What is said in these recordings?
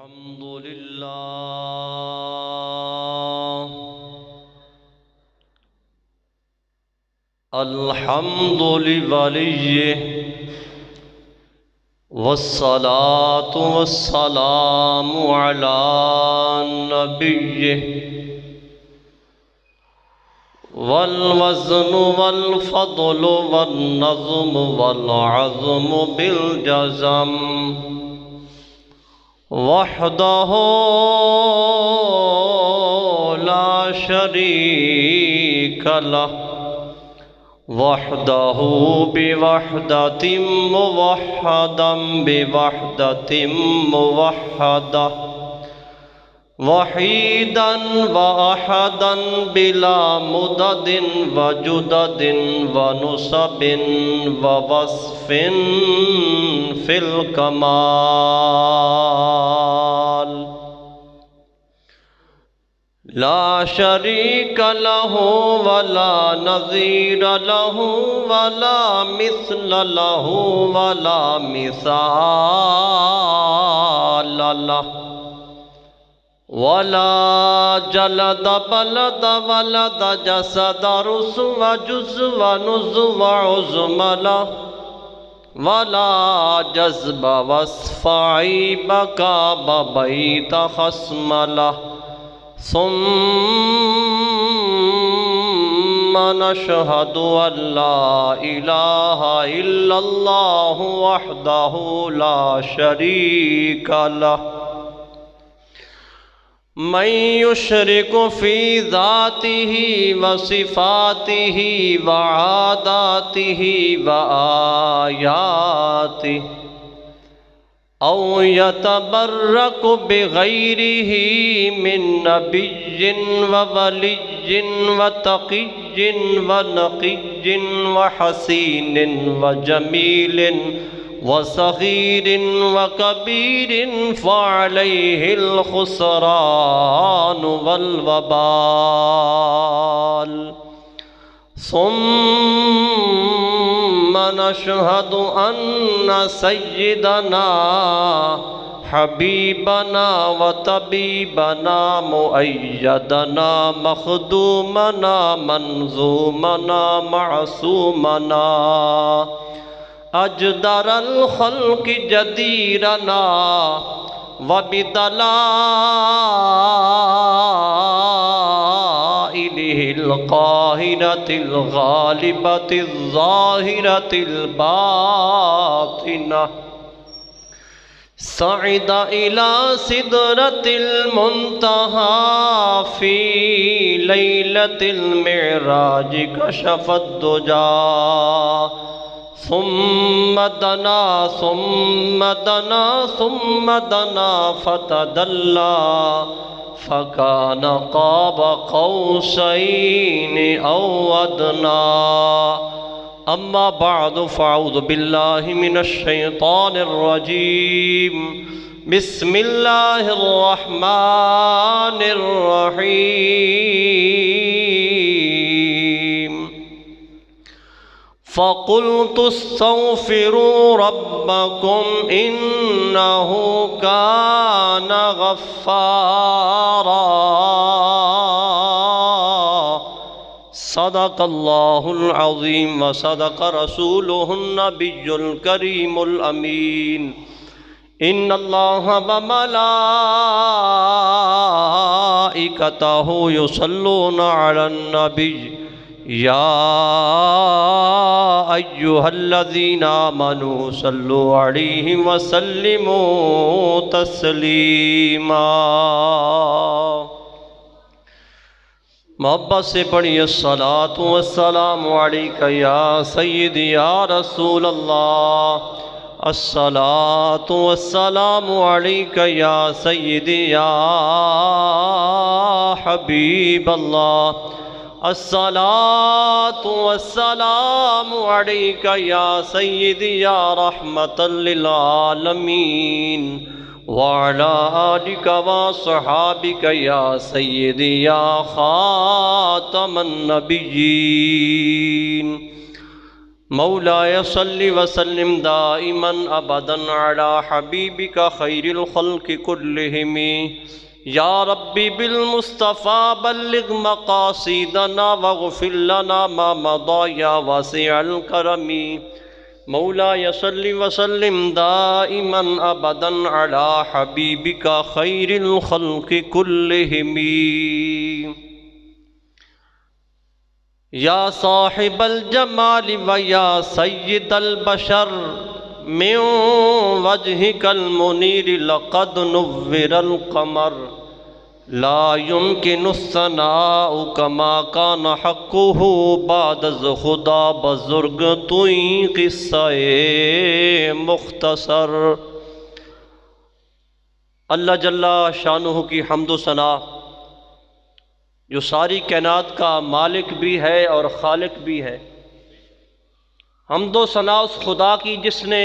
الحمد لله الحمد لوليه والصلاة والسلام على نبيه والوزن والفضل والنظم والعظم بالجزم وحده لا شريك له وحده بوحدة موحدا بوحدة موحدة وحيدا وأحدا بلا مدد وجدد ونسب ووصف في الكمال لا شريك له ولا نظير له ولا مثل له ولا مثال له ولا جلد بلد ولد جسد رس وجزء ونزو وعزم له ولا جذب وصف عيب كاب بيت خصم له ثم نشهد أن لا إله إلا الله وحده لا شريك له من يشرك في ذاته وصفاته وعاداته وآياته أو يتبرك بغيره من نبي وولي وتقي ونقي وحسين وجميل وصغير وكبير فعليه الخسران والوبال ثم نشهد أن سيدنا حبيبنا وطبيبنا مؤيدنا مخدومنا منظومنا معصومنا أجدر الخلق جديرنا وبدلائله القاهرة الغالبة الظاهرة الباطنة صعد إلى سدرة المنتهى في ليلة المعراج كشف الدجى ثم دنا ثم دنا ثم دنا فتدلى فكان قاب قوسين أو أدنى أما بعد فأعوذ بالله من الشيطان الرجيم بسم الله الرحمن الرحيم فقلت استغفروا ربكم إنه كان غفارا صدق الله العظيم وصدق رسوله النبي الكريم الأمين إن الله وملائكته يصلون على النبي يا أيها الذين آمنوا صلوا عليه وسلموا تسليما محبت سے پڑھی الصلاة والسلام علیک یا سیدی یا رسول اللہ الصلاة والسلام علیک یا سیدی یا حبیب اللہ الصلاة والسلام عليك يا سيدي يا رحمة للعالمين وعلى آلك وصحابك يا سيدي يا خاتم النبيين مولاي صل وسلم دائما ابدا على حبيبك خير الخلق كلهم يا ربي بالمصطفى بلغ مقاصدنا واغفر لنا ما مضى يا واسع الكرم مولاي صل وسلم دائما ابدا على حبيبك خير الخلق كلهم یا صاحب الجمال و یا سید البشر من وجهك المنیر لقد نور القمر لا يمكن الثناء كما كان حقه بعد از خدا بزرگ توئی قصہ مختصر۔ اللہ جل شانہ کی حمد و ثنا جو ساری کائنات کا مالک بھی ہے اور خالق بھی ہے، حمد و ثنا اس خدا کی جس نے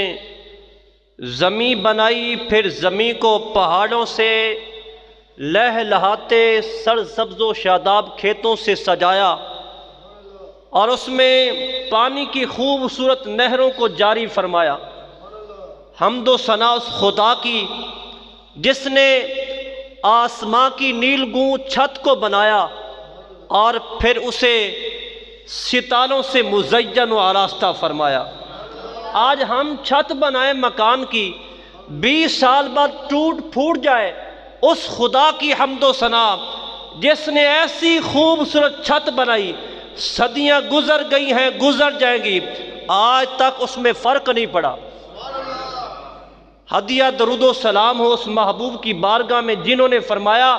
زمین بنائی، پھر زمین کو پہاڑوں سے لہلہاتے سرسبز و شاداب کھیتوں سے سجایا اور اس میں پانی کی خوبصورت نہروں کو جاری فرمایا۔ حمد و ثنا اس خدا کی جس نے آسمان کی نیل گوں چھت کو بنایا اور پھر اسے ستاروں سے مزین و آراستہ فرمایا۔ آج ہم چھت بنائیں مکان کی، 20 سال بعد ٹوٹ پھوٹ جائے، اس خدا کی حمد و ثنا جس نے ایسی خوبصورت چھت بنائی، صدیاں گزر گئی ہیں، گزر جائیں گی، آج تک اس میں فرق نہیں پڑا۔ ہدیہ درود و سلام ہو اس محبوب کی بارگاہ میں جنہوں نے فرمایا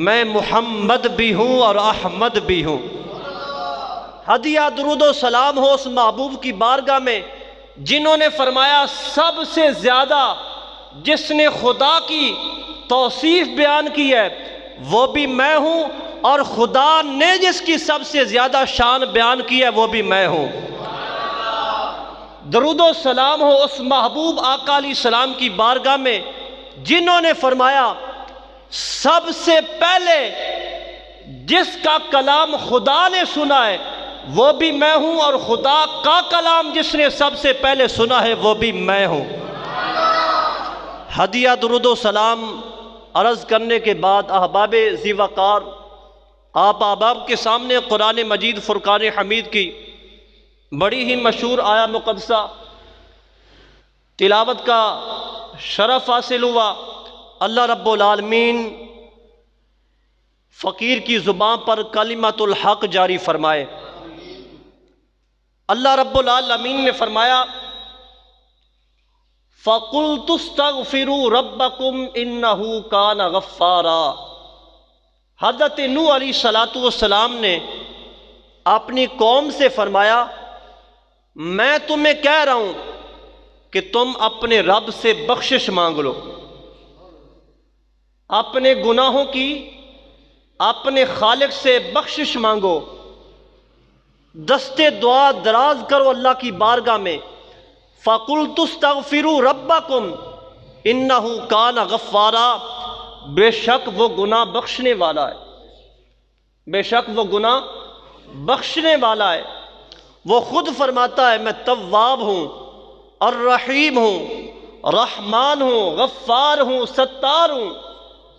میں محمد بھی ہوں اور احمد بھی ہوں۔ ہدیہ درود و سلام ہو اس محبوب کی بارگاہ میں جنہوں نے فرمایا سب سے زیادہ جس نے خدا کی توصیف بیان کی ہے وہ بھی میں ہوں، اور خدا نے جس کی سب سے زیادہ شان بیان کی ہے وہ بھی میں ہوں۔ درود و سلام ہو اس محبوب آقا علیہ السلام کی بارگاہ میں جنہوں نے فرمایا سب سے پہلے جس کا کلام خدا نے سنا ہے وہ بھی میں ہوں، اور خدا کا کلام جس نے سب سے پہلے سنا ہے وہ بھی میں ہوں۔ ہدیہ درود و سلام عرض کرنے کے بعد احباب ذی وقار، آپ احباب کے سامنے قرآن مجید فرقان حمید کی بڑی ہی مشہور آیا مقدسہ تلاوت کا شرف حاصل ہوا۔ اللہ رب العالمین فقیر کی زبان پر کلمۃ الحق جاری فرمائے۔ اللہ رب العالمین نے فرمایا فَقُلْتُ اسْتَغْفِرُوا رَبَّكُمْ إِنَّهُ كَانَ غَفَّارًا۔ حضرت نوح علیہ السلام نے اپنی قوم سے فرمایا میں تمہیں کہہ رہا ہوں کہ تم اپنے رب سے بخشش مانگ لو، اپنے گناہوں کی اپنے خالق سے بخشش مانگو، دستے دعا دراز کرو اللہ کی بارگاہ میں۔ فَقُلْتُ اسْتَغْفِرُوا رَبَّكُمْ إِنَّهُ كَانَ غَفَّارًا، بے شک وہ گناہ بخشنے والا ہے، بے شک وہ گناہ بخشنے والا ہے۔ وہ خود فرماتا ہے میں تواب ہوں، الرحیم ہوں، رحمان ہوں، غفار ہوں، ستار ہوں۔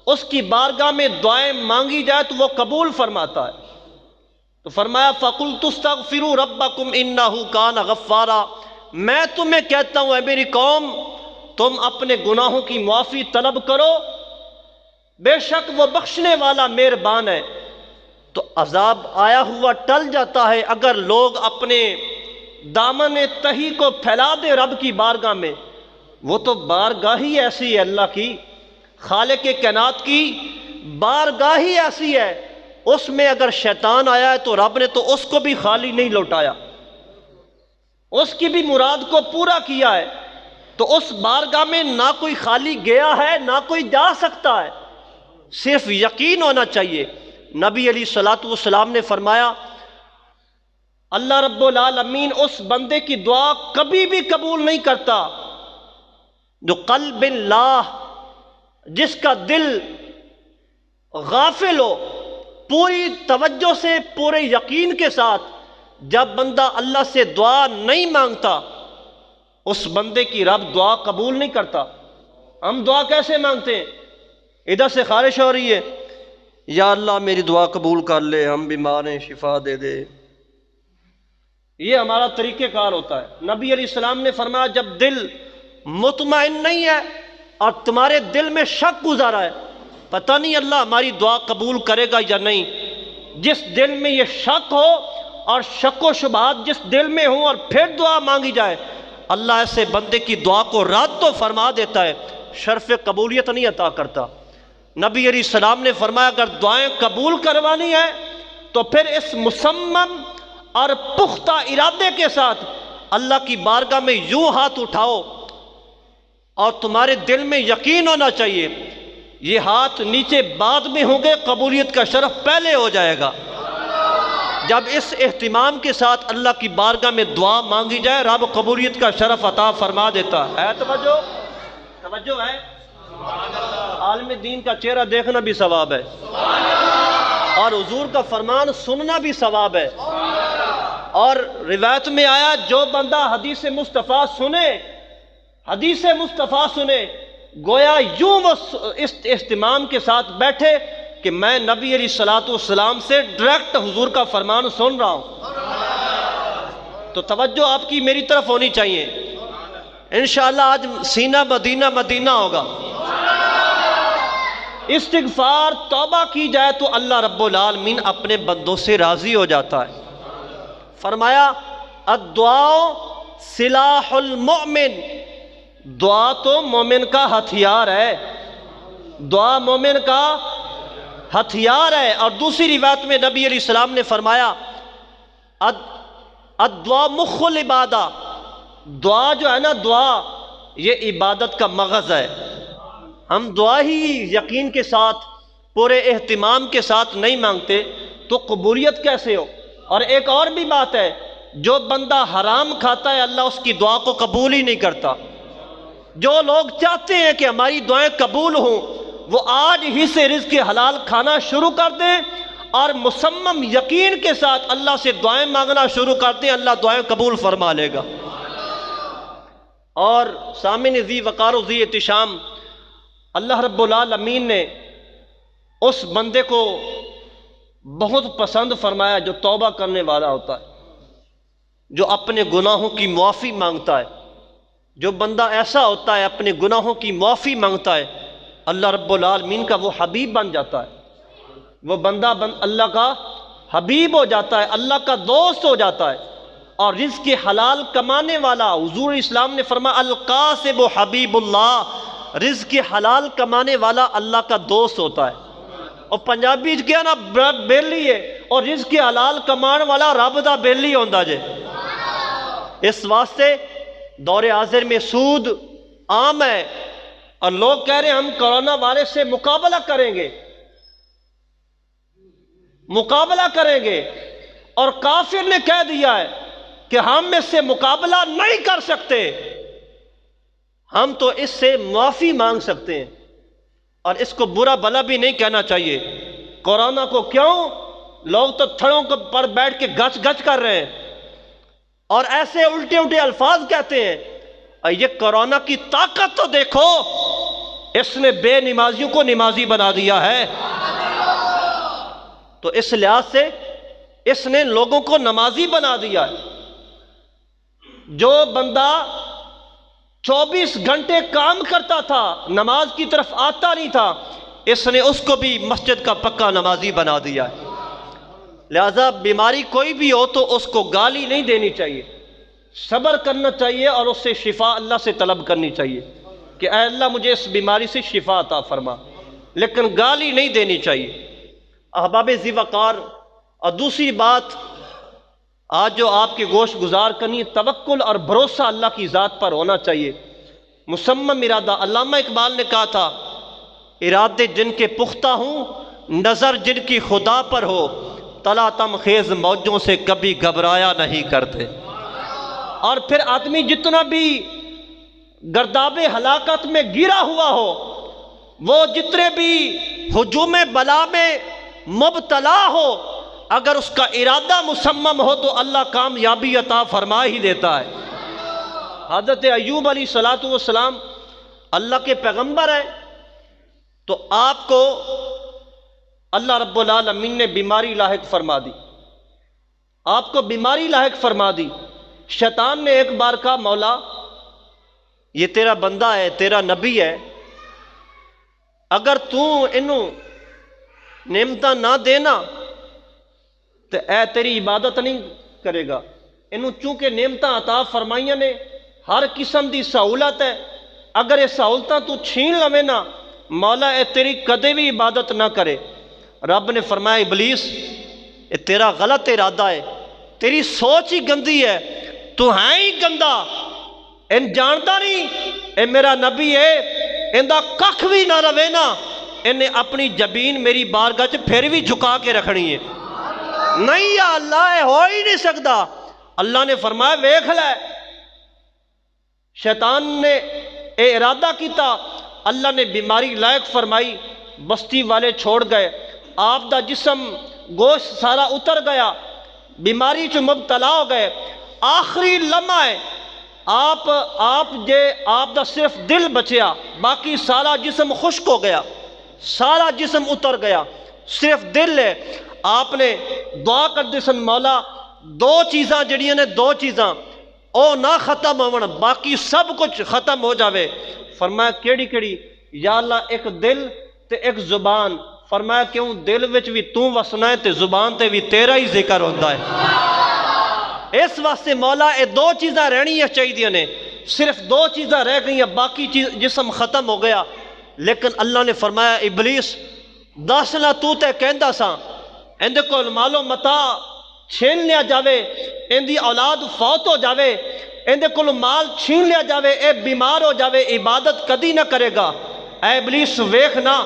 اس کی بارگاہ میں دعائیں مانگی جائے تو وہ قبول فرماتا ہے۔ تو فرمایا فَقُلْتُ اسْتَغْفِرُوا رَبَّكُمْ إِنَّهُ كَانَ غَفَّارًا، میں تمہیں کہتا ہوں اے میری قوم تم اپنے گناہوں کی معافی طلب کرو، بے شک وہ بخشنے والا مہربان ہے۔ تو عذاب آیا ہوا ٹل جاتا ہے اگر لوگ اپنے دامن تہی کو پھیلا دے رب کی بارگاہ میں۔ وہ تو بارگاہ ہی ایسی ہے، اللہ کی خالق کائنات کی بارگاہ ہی ایسی ہے، اس میں اگر شیطان آیا ہے تو رب نے تو اس کو بھی خالی نہیں لوٹایا، اس کی بھی مراد کو پورا کیا ہے۔ تو اس بارگاہ میں نہ کوئی خالی گیا ہے نہ کوئی جا سکتا ہے، صرف یقین ہونا چاہیے۔ نبی علیہ السلام نے فرمایا اللہ رب العالمین اس بندے کی دعا کبھی بھی قبول نہیں کرتا جو قلب اللہ، جس کا دل غافل ہو، پوری توجہ سے پورے یقین کے ساتھ جب بندہ اللہ سے دعا نہیں مانگتا اس بندے کی رب دعا قبول نہیں کرتا۔ ہم دعا کیسے مانگتے ہیں؟ ادھر سے خارش ہو رہی ہے، یا اللہ میری دعا قبول کر لے، ہم بیمار ہیں شفا دے دے، یہ ہمارا طریقہ کار ہوتا ہے۔ نبی علیہ السلام نے فرمایا جب دل مطمئن نہیں ہے اور تمہارے دل میں شک گزارا ہے، پتہ نہیں اللہ ہماری دعا قبول کرے گا یا نہیں، جس دل میں یہ شک ہو اور شک و شبہات جس دل میں ہوں اور پھر دعا مانگی جائے، اللہ ایسے بندے کی دعا کو رد تو فرما دیتا ہے، شرف قبولیت نہیں عطا کرتا۔ نبی علیہ السلام نے فرمایا اگر دعائیں قبول کروانی ہے تو پھر اس مصمم اور پختہ ارادے کے ساتھ اللہ کی بارگاہ میں یوں ہاتھ اٹھاؤ اور تمہارے دل میں یقین ہونا چاہیے یہ ہاتھ نیچے بعد میں ہوں گے، قبولیت کا شرف پہلے ہو جائے گا۔ جب اس اہتمام کے ساتھ اللہ کی بارگاہ میں دعا مانگی جائے رب قبولیت کا شرف عطا فرما دیتا ہے۔ توجہ ہے؟ عالم دین کا چہرہ دیکھنا بھی ثواب ہے اور حضور کا فرمان سننا بھی ثواب ہے۔ اور روایت میں آیا جو بندہ حدیث مصطفیٰ سنے گویا یوں وہ اس اہتمام کے ساتھ بیٹھے کہ میں نبی علیہ الصلوۃ والسلام سے ڈائریکٹ حضور کا فرمان سن رہا ہوں۔ تو توجہ آپ کی میری طرف ہونی چاہیے۔ انشاءاللہ آج سینہ مدینہ مدینہ ہوگا۔ استغفار توبہ کی جائے تو اللہ رب العالمین اپنے بندوں سے راضی ہو جاتا ہے۔ فرمایا الدعاء سلاح المؤمن، دعا تو مومن کا ہتھیار ہے، دعا مومن کا ہتھیار ہے۔ اور دوسری روایت میں نبی علیہ السلام نے فرمایا الدعاء مخ العبادہ، دعا جو ہے نا دعا یہ عبادت کا مغز ہے۔ ہم دعا ہی یقین کے ساتھ پورے اہتمام کے ساتھ نہیں مانگتے تو قبولیت کیسے ہو؟ اور ایک اور بھی بات ہے، جو بندہ حرام کھاتا ہے اللہ اس کی دعا کو قبول ہی نہیں کرتا۔ جو لوگ چاہتے ہیں کہ ہماری دعائیں قبول ہوں وہ آج ہی سے رزق حلال کھانا شروع کر دیں اور مصمم یقین کے ساتھ اللہ سے دعائیں مانگنا شروع کر دیں، اللہ دعائیں قبول فرما لے گا۔ اور سامعین ذی وقار و ذی احتشام، اللہ رب العالمین نے اس بندے کو بہت پسند فرمایا جو توبہ کرنے والا ہوتا ہے، جو اپنے گناہوں کی معافی مانگتا ہے۔ جو بندہ ایسا ہوتا ہے اپنے گناہوں کی معافی مانگتا ہے اللہ رب العالمین کا وہ حبیب بن جاتا ہے، وہ بندہ اللہ کا حبیب ہو جاتا ہے، اللہ کا دوست ہو جاتا ہے۔ اور رزق حلال کمانے والا، حضور اسلام نے فرمایا القاسب حبیب اللہ، رزق حلال کمانے والا اللہ کا دوست ہوتا ہے۔ اور پنجابی کیا نا بیلی ہے اور رزق حلال کمان والا رب دا بیلی ہوندا جے۔ اس واسطے دور حاضر میں سود عام ہے اور لوگ کہہ رہے ہیں ہم کرونا وائرس سے مقابلہ کریں گے اور کافر نے کہہ دیا ہے کہ ہم اس سے مقابلہ نہیں کر سکتے، ہم تو اس سے معافی مانگ سکتے ہیں۔ اور اس کو برا بھلا بھی نہیں کہنا چاہیے۔ کورونا کو کیوں لوگ تو تھڑوں پر بیٹھ کے گچ گچ کر رہے ہیں اور ایسے الٹے الٹے الفاظ کہتے ہیں، اور یہ کورونا کی طاقت تو دیکھو، اس نے بے نمازیوں کو نمازی بنا دیا ہے۔ تو اس لحاظ سے اس نے لوگوں کو نمازی بنا دیا ہے۔ جو بندہ 24 گھنٹے کام کرتا تھا نماز کی طرف آتا نہیں تھا، اس نے اس کو بھی مسجد کا پکا نمازی بنا دیا ہے۔ لہذا بیماری کوئی بھی ہو تو اس کو گالی نہیں دینی چاہیے، صبر کرنا چاہیے اور اس سے شفا اللہ سے طلب کرنی چاہیے کہ اے اللہ مجھے اس بیماری سے شفا عطا فرما، لیکن گالی نہیں دینی چاہیے۔ احباب ذی وقار، اور دوسری بات آج جو آپ کے گوش گزار کرنی ہے، توکل اور بھروسہ اللہ کی ذات پر ہونا چاہیے، مصمم ارادہ۔ علامہ اقبال نے کہا تھا ارادے جن کے پختہ ہوں، نظر جن کی خدا پر ہو، تلا تم خیز موجوں سے کبھی گھبرایا نہیں کرتے۔ اور پھر آدمی جتنا بھی گرداب ہلاکت میں گرا ہوا ہو، وہ جتنے بھی ہجوم بلا میں مبتلا ہو، اگر اس کا ارادہ مسمم ہو تو اللہ کامیابی عطا فرما ہی دیتا ہے۔ حضرت ایوب علیہ السلام اللہ کے پیغمبر ہیں، تو آپ کو اللہ رب العالمین نے بیماری لاحق فرما دی، آپ کو بیماری لاحق فرما دی۔ شیطان نے ایک بار کہا مولا یہ تیرا بندہ ہے، تیرا نبی ہے، اگر تو انہوں نعمتاں نہ دینا تو اے تیری عبادت نہیں کرے گا۔ انہوں چونکہ نعمتاں عطا فرمائیاں نے، ہر قسم دی سہولت ہے، اگر یہ سہولتاں تو چھین لوے نا مولا اے تیری کدے بھی عبادت نہ کرے۔ رب نے فرمایا ابلیس یہ تیرا غلط ارادہ ہے، تیری سوچ ہی گندی ہے، تو ہے ہی گندا، ان جانتا نہیں اے میرا نبی ہے، اندہ ککھ بھی نہ روے نا، انہیں اپنی جبین میری بارگاہ چ پھر بھی جھکا کے رکھنی ہے۔ نہیں یا اللہ اے ہو ہی نہیں سکتا۔ اللہ نے فرمایا ویکھ لے، شیطان نے اے ارادہ کیتا، اللہ نے بیماری لائق فرمائی، بستی والے چھوڑ گئے، آپ دا جسم گوشت سارا اتر گیا، بیماری چ مبتلا ہو گئے۔ آخری لمحہ ہے، آپ دا صرف دل بچیا، باقی سارا جسم خشک ہو گیا، سارا جسم اتر گیا، صرف دل ہے۔ آپ نے دعا کر دی سن مولا دو چیزاں جڑیاں نے، دو چیزاں او نہ ختم ہون، باقی سب کچھ ختم ہو جاوے۔ فرمایا کیڑی کیڑی؟ یا اللہ ایک دل تے ایک زبان۔ فرمایا کیوں؟ دل وچ بھی تو وسنا ہے تے زبان تے بھی تیرا ہی ذکر ہوتا ہے۔ اس واسطے مولا اے دو چیزاں رہنی چاہیے نے، صرف دو چیزاں رہ گئی ہیں، باقی جسم ختم ہو گیا۔ لیکن اللہ نے فرمایا ابلیس دس نہ تو تے کہندا سا اندے کول مالو متا چھین لیا جاوے، اندی اولاد فوت ہو جاوے، اندے کول مال چھین لیا جاوے، اے بیمار ہو جاوے، عبادت کدی نہ کرے گا۔ اے ابلیس ویکھنا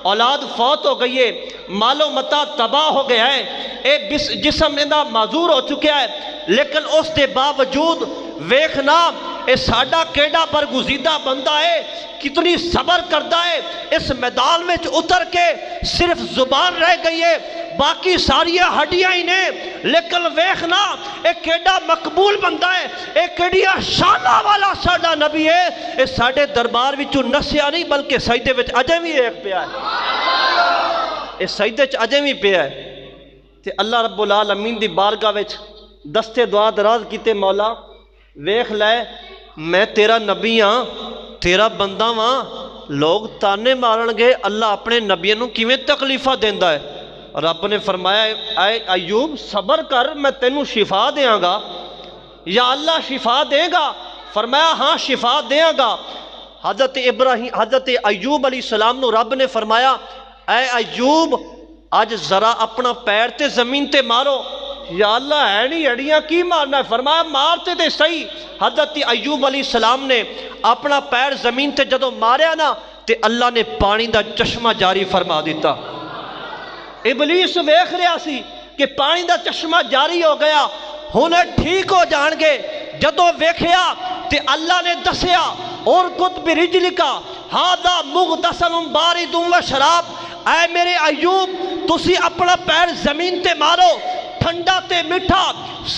اولاد فوت ہو گئی ہے، مالو متا تباہ ہو گیا ہے، اے جسم اندہ معذور ہو چکیا ہے، لیکن اس دے باوجود ویکھنا اے ساڈا کیڑا برگزیدہ بندہ ہے، کتنی صبر کرتا ہے، اس میدان میں اتر کے صرف زبان رہ گئی ہے، باقی ساری ہڈیاں ہی نے، لیکن ویکھنا اے کیڑا مقبول بندہ ہے، اے کیڑیا شانہ والا ساڈا نبی ہے، اے ساڈے دربار وچوں نسیا نہیں بلکہ سجدے وچ اجے بھی ایک پیا ہے، اے سجدے وچ اجے بھی پیا ہے۔ تے اللہ رب العالمین دی بارگاہ وچ دستے دعا دراز کیتے مولا ویکھ لے میں تیرا نبی ہاں، تیرا بندہ ہاں، لوگ تانے مارن گے اللہ اپنے نبیوں نو کیویں تکلیفہ دیندا ہے۔ رب نے فرمایا اے ایوب صبر کر، میں تینوں شفا دیاں گا۔ یا اللہ شفا دے گا؟ فرمایا ہاں شفا دیاں گا۔ حضرت ایوب علیہ السلام نو رب نے فرمایا اے ایوب آج ذرا اپنا پیر تے زمین تے مارو۔ یا اللہ ہے نہیں اڑیاں کی مارنا ہے؟ فرمایا مارتے تے صحیح۔ حضرت ایوب علیہ السلام نے اپنا پیر زمین تے جدو ماریا نا تے اللہ نے پانی دا چشمہ جاری فرما دیتا۔ ابلیس ویکھ رہا سی کہ پانی دا چشمہ جاری ہو گیا، ہونے ٹھیک ہو جان گے، جدو ویکھیا تے اللہ نے دسیا اور کت برجلکا ہاذا مغتسل بارد و شراب۔ اے میرے ایوب تسی اپنا پیر زمین تے مارو، ٹھنڈا تے میٹھا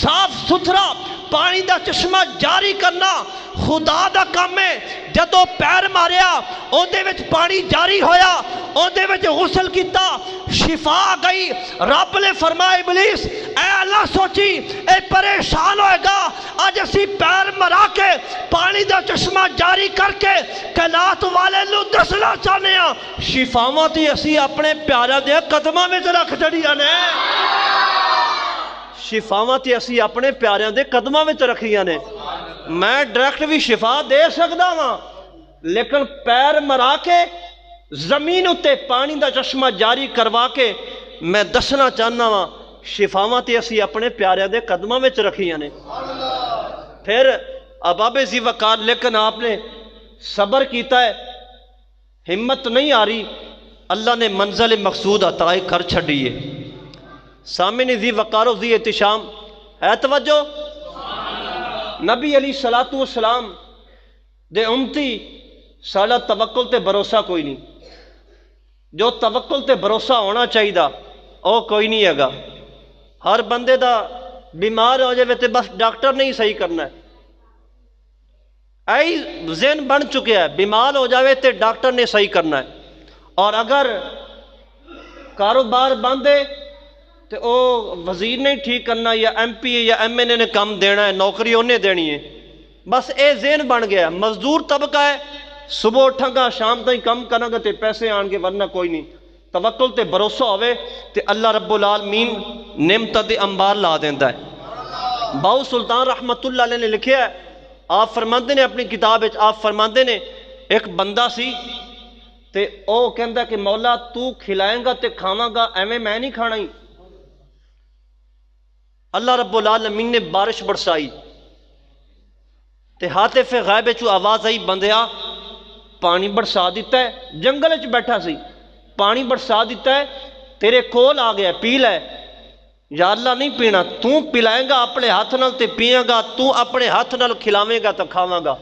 صاف ستھرا پانی دا چشمہ جاری کرنا خدا دا کام ہے۔ جدو پیر ماریا اندے وچ پانی جاری ہویا، اندے وچ غسل کیتا، شفا آ گئی۔ رب نے فرمایا ابلیس اے اللہ سوچی اے پریشان ہوئے گا، آج اسی پیر مرا کے پانی دا چشمہ جاری کر کے کائنات والے نو دسنا چاہنے ہاں شفاواں تے اسی اپنے پیاراں دے قدماں وچ رکھ چھڑیاں نے، شفاواں تے اسی اپنے پیاریاں دے قدماں وچ رکھیاں نے۔ میں ڈائریکٹ بھی شفا دے سکدا ہاں، لیکن پیر مرا کے زمین اتے پانی دا چشمہ جاری کروا کے میں دسنا چاہنا ہاں شفاواں تے اسی اپنے پیاریاں دے قدماں وچ رکھیاں نے۔ پھر اباب ذی وقار، لیکن آپ نے صبر کیتا ہے، ہمت نہیں آ رہی، اللہ نے منزل مقصود عطا کر چھڑی ہے۔ سامنے ذی وقار و ذی احتشام ہے توجہ؟ نبی علیہ السلام دے امتی ساڑا توکل تے بھروسہ کوئی نہیں، جو توکل تے بھروسہ ہونا چاہیے او کوئی نہیں ہے گا۔ ہر بندے دا بیمار ہو جائے تو بس ڈاکٹر نہیں صحیح کرنا ہے، ایئی ذہن بن چکے ہے، بیمار ہو جاوے تو ڈاکٹر نے صحیح کرنا ہے۔ اور اگر کاروبار بند ہے تو او وزیر نے ٹھیک کرنا، یا ایم پی یا ایم این اے نے کم دینا ہے، نوکری انہیں دینی ہے، بس اے ذہن بن گیا ہے۔ مزدور طبقہ ہے، صبح اٹھاں گا شام تائیں کم کرنا گا تے پیسے آن گے، ورنہ کوئی نہیں۔ توکل تے بھروسہ ہوئے تے اللہ رب العالمین نعمتاں دے انبار لا دیندا ہے۔ باؤ سلطان رحمت اللہ علیہ نے لکھیا ہے، آپ فرماندے نے اپنی کتاب وچ، آپ فرماندے نے ایک بندہ سی تے او کہندا کہ مولا تو کھلائیں گا تے کھاواں گا، ایویں میں نہیں کھانا ہی۔ اللہ رب العالمین نے بارش برسائی تے ہاتف غیب وچوں آواز آئی، بندیا پانی برسا دیتا ہے، جنگل وچ بیٹھا سی، پانی برسا دیتا ہے، تیرے کول آ گیا، پی لے۔ یا اللہ نہیں پینا، تو پلائیں گا اپنے ہاتھ نال تے پیئیں گا، تو اپنے ہاتھ نال کھلاویں گا تو کھاواں گا۔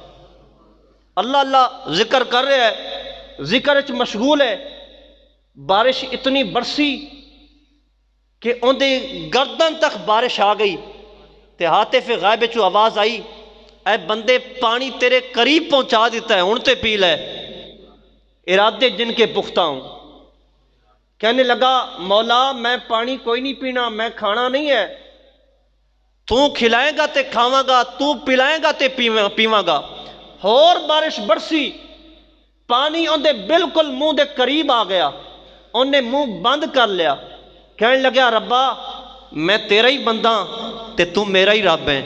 اللہ اللہ ذکر کر رہے ہے، ذکر وچ مشغول ہے، بارش اتنی برسی کہ ان دے گردن تک بارش آ گئی تے ہاتف غائب وچوں آواز آئی، اے بندے پانی تیرے قریب پہنچا دیتا ہے، ہن تے پی لے۔ ارادے جن کے پختہ ہوں، کہنے لگا مولا میں پانی کوئی نہیں پینا، میں کھانا نہیں ہے، تو کھلائے گا تے کھاواں گا، تو پلائے گا تے پیواں گا۔ اور بارش برسی، پانی ان دے بالکل منہ دے قریب آ گیا، ان نے منہ بند کر لیا، کہنے لگا ربا میں تیرا ہی بندہ تے تو میرا ہی رب ہے،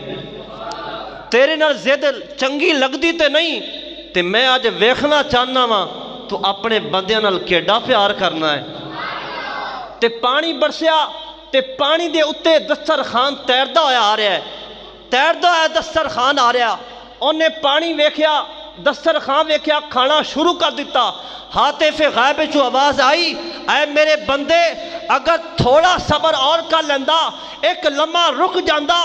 تیرے نال زد چنگی لگ دی تے نہیں تے میں آج ویکھنا چاہنا وا تو اپنے بندیاں نال کیڈا پیار کرنا ہے۔ تے پانی برسیا تے پانی دے اتے دسترخوان تیردا ہویا آ رہا ہے، تیردا ہویا دسترخوان آ رہا، انہیں پانی ویکھیا، دسترخوان ویکھیا، کھانا شروع کر دیتا۔ ہاتف غائب وچوں آواز آئی، اے میرے بندے اگر تھوڑا صبر اور کر لیندا، ایک لمحہ رک جاندا،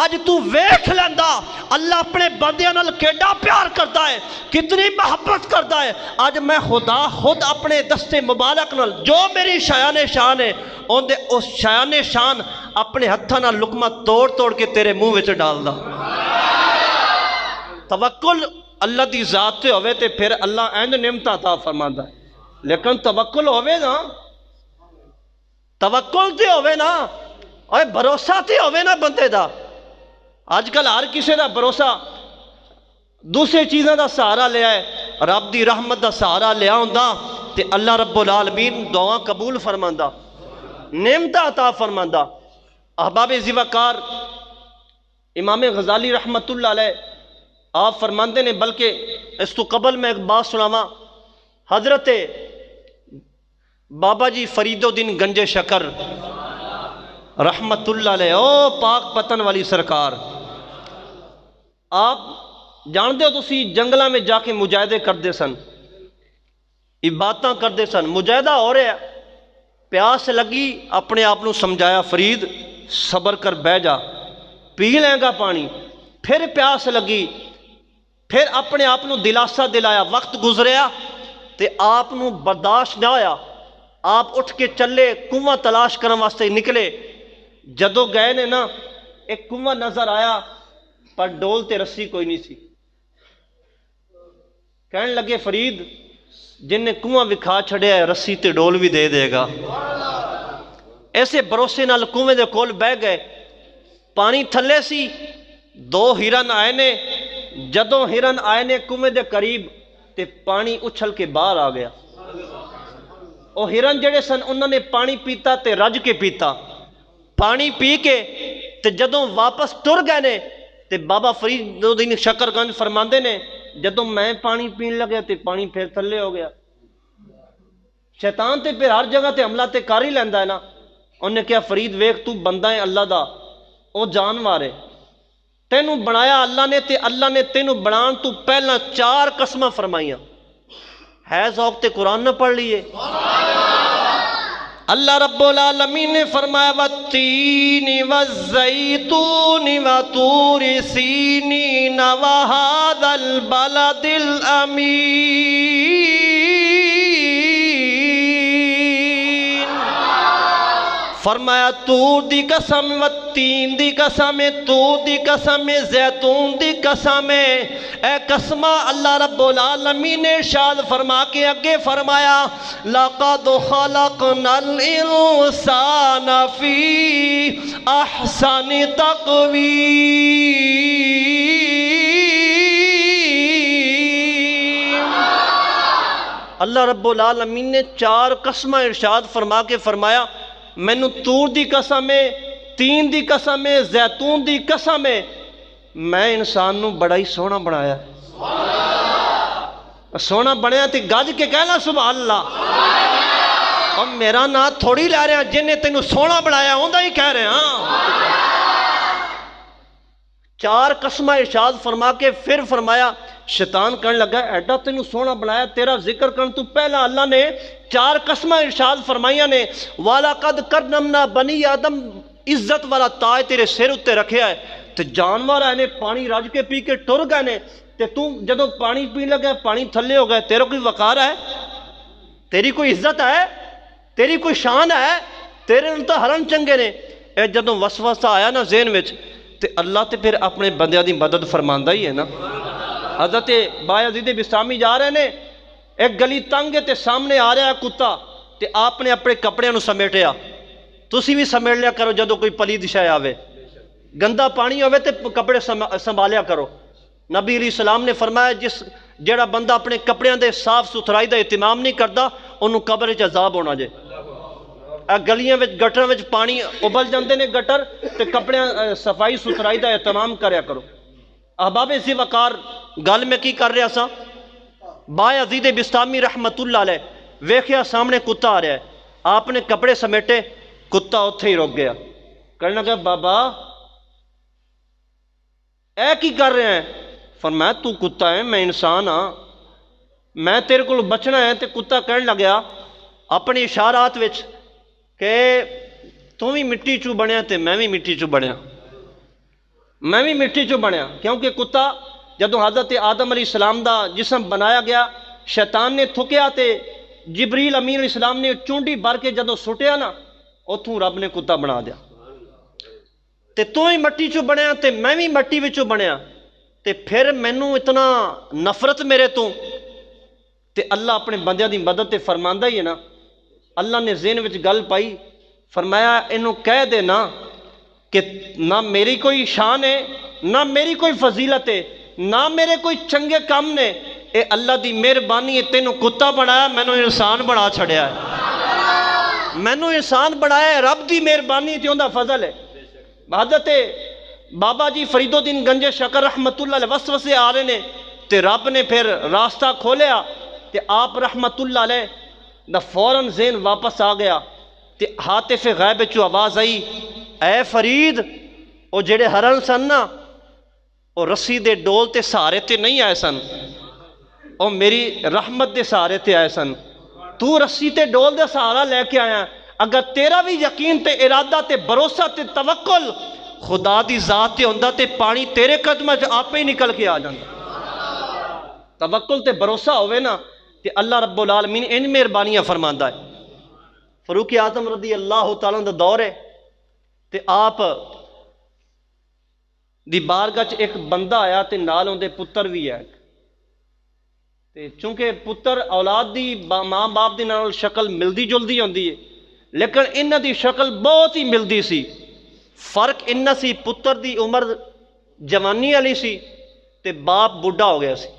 آج تو ویکھ لیندا اللہ اپنے بندیاں نال کیڈا پیار کرتا ہے، کتنی محبت کرتا ہے۔ آج میں خدا خود اپنے دستے مبارک نال جو میری شایان شان ہے، ان دے اس شایان شان اپنے ہتھاں نال لقمہ توڑ توڑ کے تیرے منہ وچ ڈالدا۔ توکل اللہ دی ذات تے ہوئے تے پھر اللہ اینج نعمت عطا فرماندا ہے، لیکن توکل ہوئے نا، توکل تے ہوئے نا، اور بھروسہ تے ہوئے نا بندے دا۔ آج کل ہر کسی دا بھروسہ دوسری چیزاں دا سہارا لیا ہے، رب دی رحمت دا سہارا لیا ہوندا تے اللہ رب العالمین دعا قبول فرماندا، نعمت عطا فرماندا۔ احباب ذوقار امام غزالی رحمت اللہ علیہ آپ فرماندے نے، بلکہ اس تو قبل میں ایک بات سناواں، حضرت بابا جی فرید الدین گنج شکر رحمت اللہ علیہ، او پاک پتن والی سرکار، آپ جانتے ہو تسی جنگلہ میں جا کے مجاہدے کردے سن، عبادتاں کردے سن، مجاہدہ ہو رہا ہے، پیاس لگی، اپنے آپ نو سمجھایا فرید صبر کر بہ جا، پی لیں گا پانی، پھر پیاس لگی، پھر اپنے آپ نو دلاسا دلایا، وقت گزریا تے آپ نو برداشت نہ ہویا، آپ اٹھ کے چلے کنواں تلاش کرن واسطے نکلے، جدو گئے نے نا ایک کنواں نظر آیا پر ڈول تے رسی کوئی نہیں سی، کہنے لگے فرید جن نے کنواں وکھا چھڑیا ہے رسی تے ڈول بھی دے دے گا۔ ایسے بھروسے نال کنویں دے کول بہ گئے، پانی تھلے سی، دو ہرن آئے نے، جدوں ہرن آئے نے کنویں دے قریب تے پانی اچھل کے باہر آ گیا، او ہرن جڑے سن انہوں نے پانی پیتا تے رج کے پیتا، پانی پی کے تے جدوں واپس ٹر گئے نے تے بابا فرید الدین شکر گنج فرماندے نے جدوں میں پانی پین لگیا تے پانی پھر تھلے ہو گیا۔ شیطان تے پھر ہر جگہ تے حملہ تے کر ہی لیندا ہے نا، انہوں نے کہا فرید ویکھ تو بندہ ہے اللہ دا، او جانوار ہے، تینوں بنایا اللہ نے تے اللہ نے تینوں بنان تو پہلا 4 قسمہ فرمائیاں، ہے ذوق تے قرآن نہ پڑھ لیے۔ اللہ رب العالمین نے فرمایا وَالتِّينِ وَالزَّيْتُونِ وَطُورِ سِينِينَ وَهَذَا الْبَلَدِ الْأَمِينِ فرمایا تور دی قسم و تین دی قسم تور دی قسم زیتون دی قسم اے قسمہ اللہ رب العالمین نے ارشاد فرما کے اگے فرمایا لَقَدْ خَلَقْنَا الْإِنسَانَ فِي أَحْسَنِ تَقْوِيمٍ۔ اللہ رب العالمین نے 4 قسمہ ارشاد فرما کے فرمایا مینوں تور دی قسم ہے، تین دی قسم ہے، زیتون دی قسم ہے، میں انسان نو بڑا ہی سونا بنایا ہے۔ سونا بنیا تے گج کے کہنا سبحان اللہ۔ اور میرا نا تھوڑی لے رہے ہیں، جن نے تینوں سونا بنایا ہوندا ہی کہہ رہے ہیں۔ 4 قسمہ ارشاد فرما کے پھر فرمایا شیطان کرنے لگا ایڈا تینوں سونا بنایا، تیرا ذکر کرن تو پہلا اللہ نے 4 قسمہ ارشاد فرمائیاں نے وَلَقَدْ كَرَّمْنَا بَنِي آدم، عزت والا تاج تیرے سر اتے رکھیا ہے تے جانور آئے نے پانی رج کے پی کے ٹر گئے نے تے تو جدو پانی پی لگا پانی تھلے ہو گئے، تیرا کوئی وقار ہے؟ تیری کوئی عزت ہے؟ تیری کوئی شان ہے؟ تیرے نال تو ہرن چنگے نے۔ اے جدو وسوسہ آیا نا ذہن وچ تے اللہ تے پھر اپنے بندیاں دی مدد فرماندا ہی ہے نا۔ حضرت بایزید بسطامی جا رہے نے، ایک گلی تنگ ہے تے سامنے آ رہا ہے کتا تے آپ نے اپنے کپڑے نو سمیٹیا۔ تسی بھی سمیٹ لیا کرو جدو کوئی پلید شے آوے، گندا پانی ہوئے تے کپڑے سنبھالیا کرو۔ نبی علیہ السلام نے فرمایا جیڑا بندہ اپنے کپڑیاں دے صاف ستھرائی دا اہتمام نہیں کردا انہوں قبر وچ عذاب ہونا جے۔ گلیاں وچ گٹر وچ پانی ابل جاندے نے گٹر تے کپڑیاں صفائی ستھرائی دا اہتمام کریا کرو۔ احباب اسی وقار گل میں کی کر رہا سا، بایزید بسطامی رحمت اللہ علیہ ویکھیا سامنے کتا آ رہا ہے، آپ نے کپڑے سمیٹے، کتا اتھے ہی رک گیا، کہنے لگا بابا اے کی کر رہے ہیں؟ فرمایا تو کتا ہے میں انسان ہاں، میں تیرے کو بچنا ہے۔ تے کتا کہنے لگیا اپنی اشارات وچ کہ تو بھی مٹی چو بنیا تے میں بھی مٹی چو بنیا، میں بھی مٹی چو بنیا، کیونکہ کتا جدو حضرت آدم علیہ السلام دا جسم بنایا گیا شیطان نے تھکیا تے جبریل امین علیہ السلام نے چونڈی بھر کے جدو سٹیا نا اتھوں رب نے کتا بنا دیا۔ تے تو ہی مٹی چو بنیا تے میں بھی مٹی وچوں بنیا، تے پھر مینوں اتنا نفرت میرے تو تے اللہ اپنے بندیاں دی مدد تے فرماندا ہی ہے نا۔ اللہ نے ذہن وچ گل پائی، فرمایا انہوں کہہ دے نا کہ نہ میری کوئی شان ہے، نہ میری کوئی فضیلت ہے، نہ میرے کوئی چنگے کام نے، اے اللہ دی مہربانی ہے، تینوں کتا بنایا مینوں انسان بنا چھڑیا ہے، مینوں انسان بنایا ہے، رب دی مہربانی تے اوندا فضل ہے۔ حضرت بابا جی فرید الدین گنج شکر رحمت اللہ علیہ وسوسے آ رہے نے تے رب نے پھر راستہ کھولیا تے آپ رحمت اللہ علیہ دا فوراً ذہن واپس آ گیا تے ہاتف غیب چو آواز آئی اے فرید او جڑے ہرن سن نا او رسی دے ڈول تے سہارے تے نہیں آئے سن، او میری رحمت دے سہارے تے آئے سن، تو رسی تے ڈول دے سہارا لے کے آیا۔ اگر تیرا بھی یقین تے ارادہ تے بھروسہ تے توکل خدا دی ذات تے ہوندا تے پانی تیرے قدمہ جو آپ ہی نکل کے آ جاندا۔ توکل تے بھروسہ ہوئے نا تے اللہ رب العالمین ان مہربانیاں فرماندا ہے۔ فاروق اعظم رضی اللہ تعالیٰ دا دور ہے تے آپ دی بارگاہ چ ایک بندہ آیا تے نال اون دے پتر بھی ہے تے چونکہ پتر اولاد دی ماں باپ دی نال شکل ملدی جلدی ہوندی ہے لیکن انہاں دی شکل بہت ہی ملدی سی، فرق انہاں سی پتر دی عمر جوانی والی سی تے باپ بوڑھا ہو گیا سی۔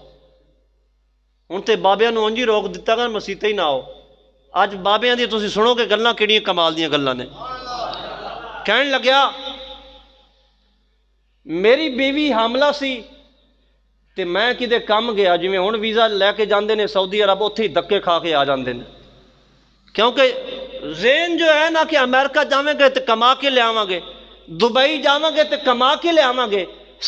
ہن تے بابیاں نوں انج ہی روک دتا کہ مسیتے ہی نہ آؤ۔ اج بابیاں دی تسی سنو کہ گلاں کیڑیاں کمال دیاں گلاں نے۔ کہن لگیا میری بیوی حاملہ سی تے میں کدے کم گیا، جویں ہن ویزا لے کے جاندے نے سعودی عرب اوتھے ہی دھکے کھا کے آ جاندے نے، کیونکہ ذہن جو ہے نا کہ امریکہ جاواں گے تے کما کے لے آواں گے، دبئی جاواں گے تے کما کے لے آواں گے،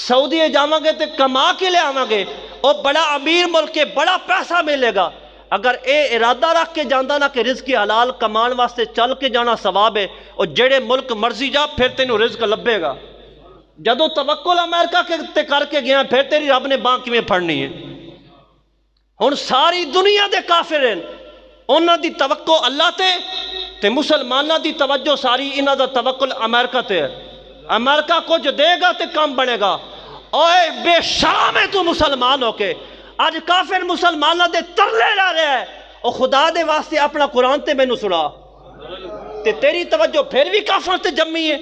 سعودی جاواں گے تے کما کے لے آواں گے، او بڑا امیر ملک ہے، بڑا پیسہ ملے گا۔ اگر اے ارادہ رکھ کے جاندہ نا کہ رزق حلال کمان واسطے چل کے جانا ثواب ہے، اور جڑے ملک مرضی جا پھر تینوں رزق لبے گا۔ جدو توکل امریکہ کے کر کے گیا پھر تیری رب نے باں کیویں پھڑنی ہے۔ ہن ساری دنیا دے کافر ہیں، انہاں دی توقع اللہ تے تے مسلمانہ دی توجہ ساری انہاں دا توکل امریکہ تے ہے، امریکہ کچھ دے گا تے کام بنے گا۔ اوے بے شرم ہے تو مسلمان ہو کے آج کافر مسلمانہ دے ترلے لا رہے ہیں، او خدا دے واسطے اپنا قرآن تے میں نو سنا، تے تیری توجہ پھر بھی کافر تے جمی ہے،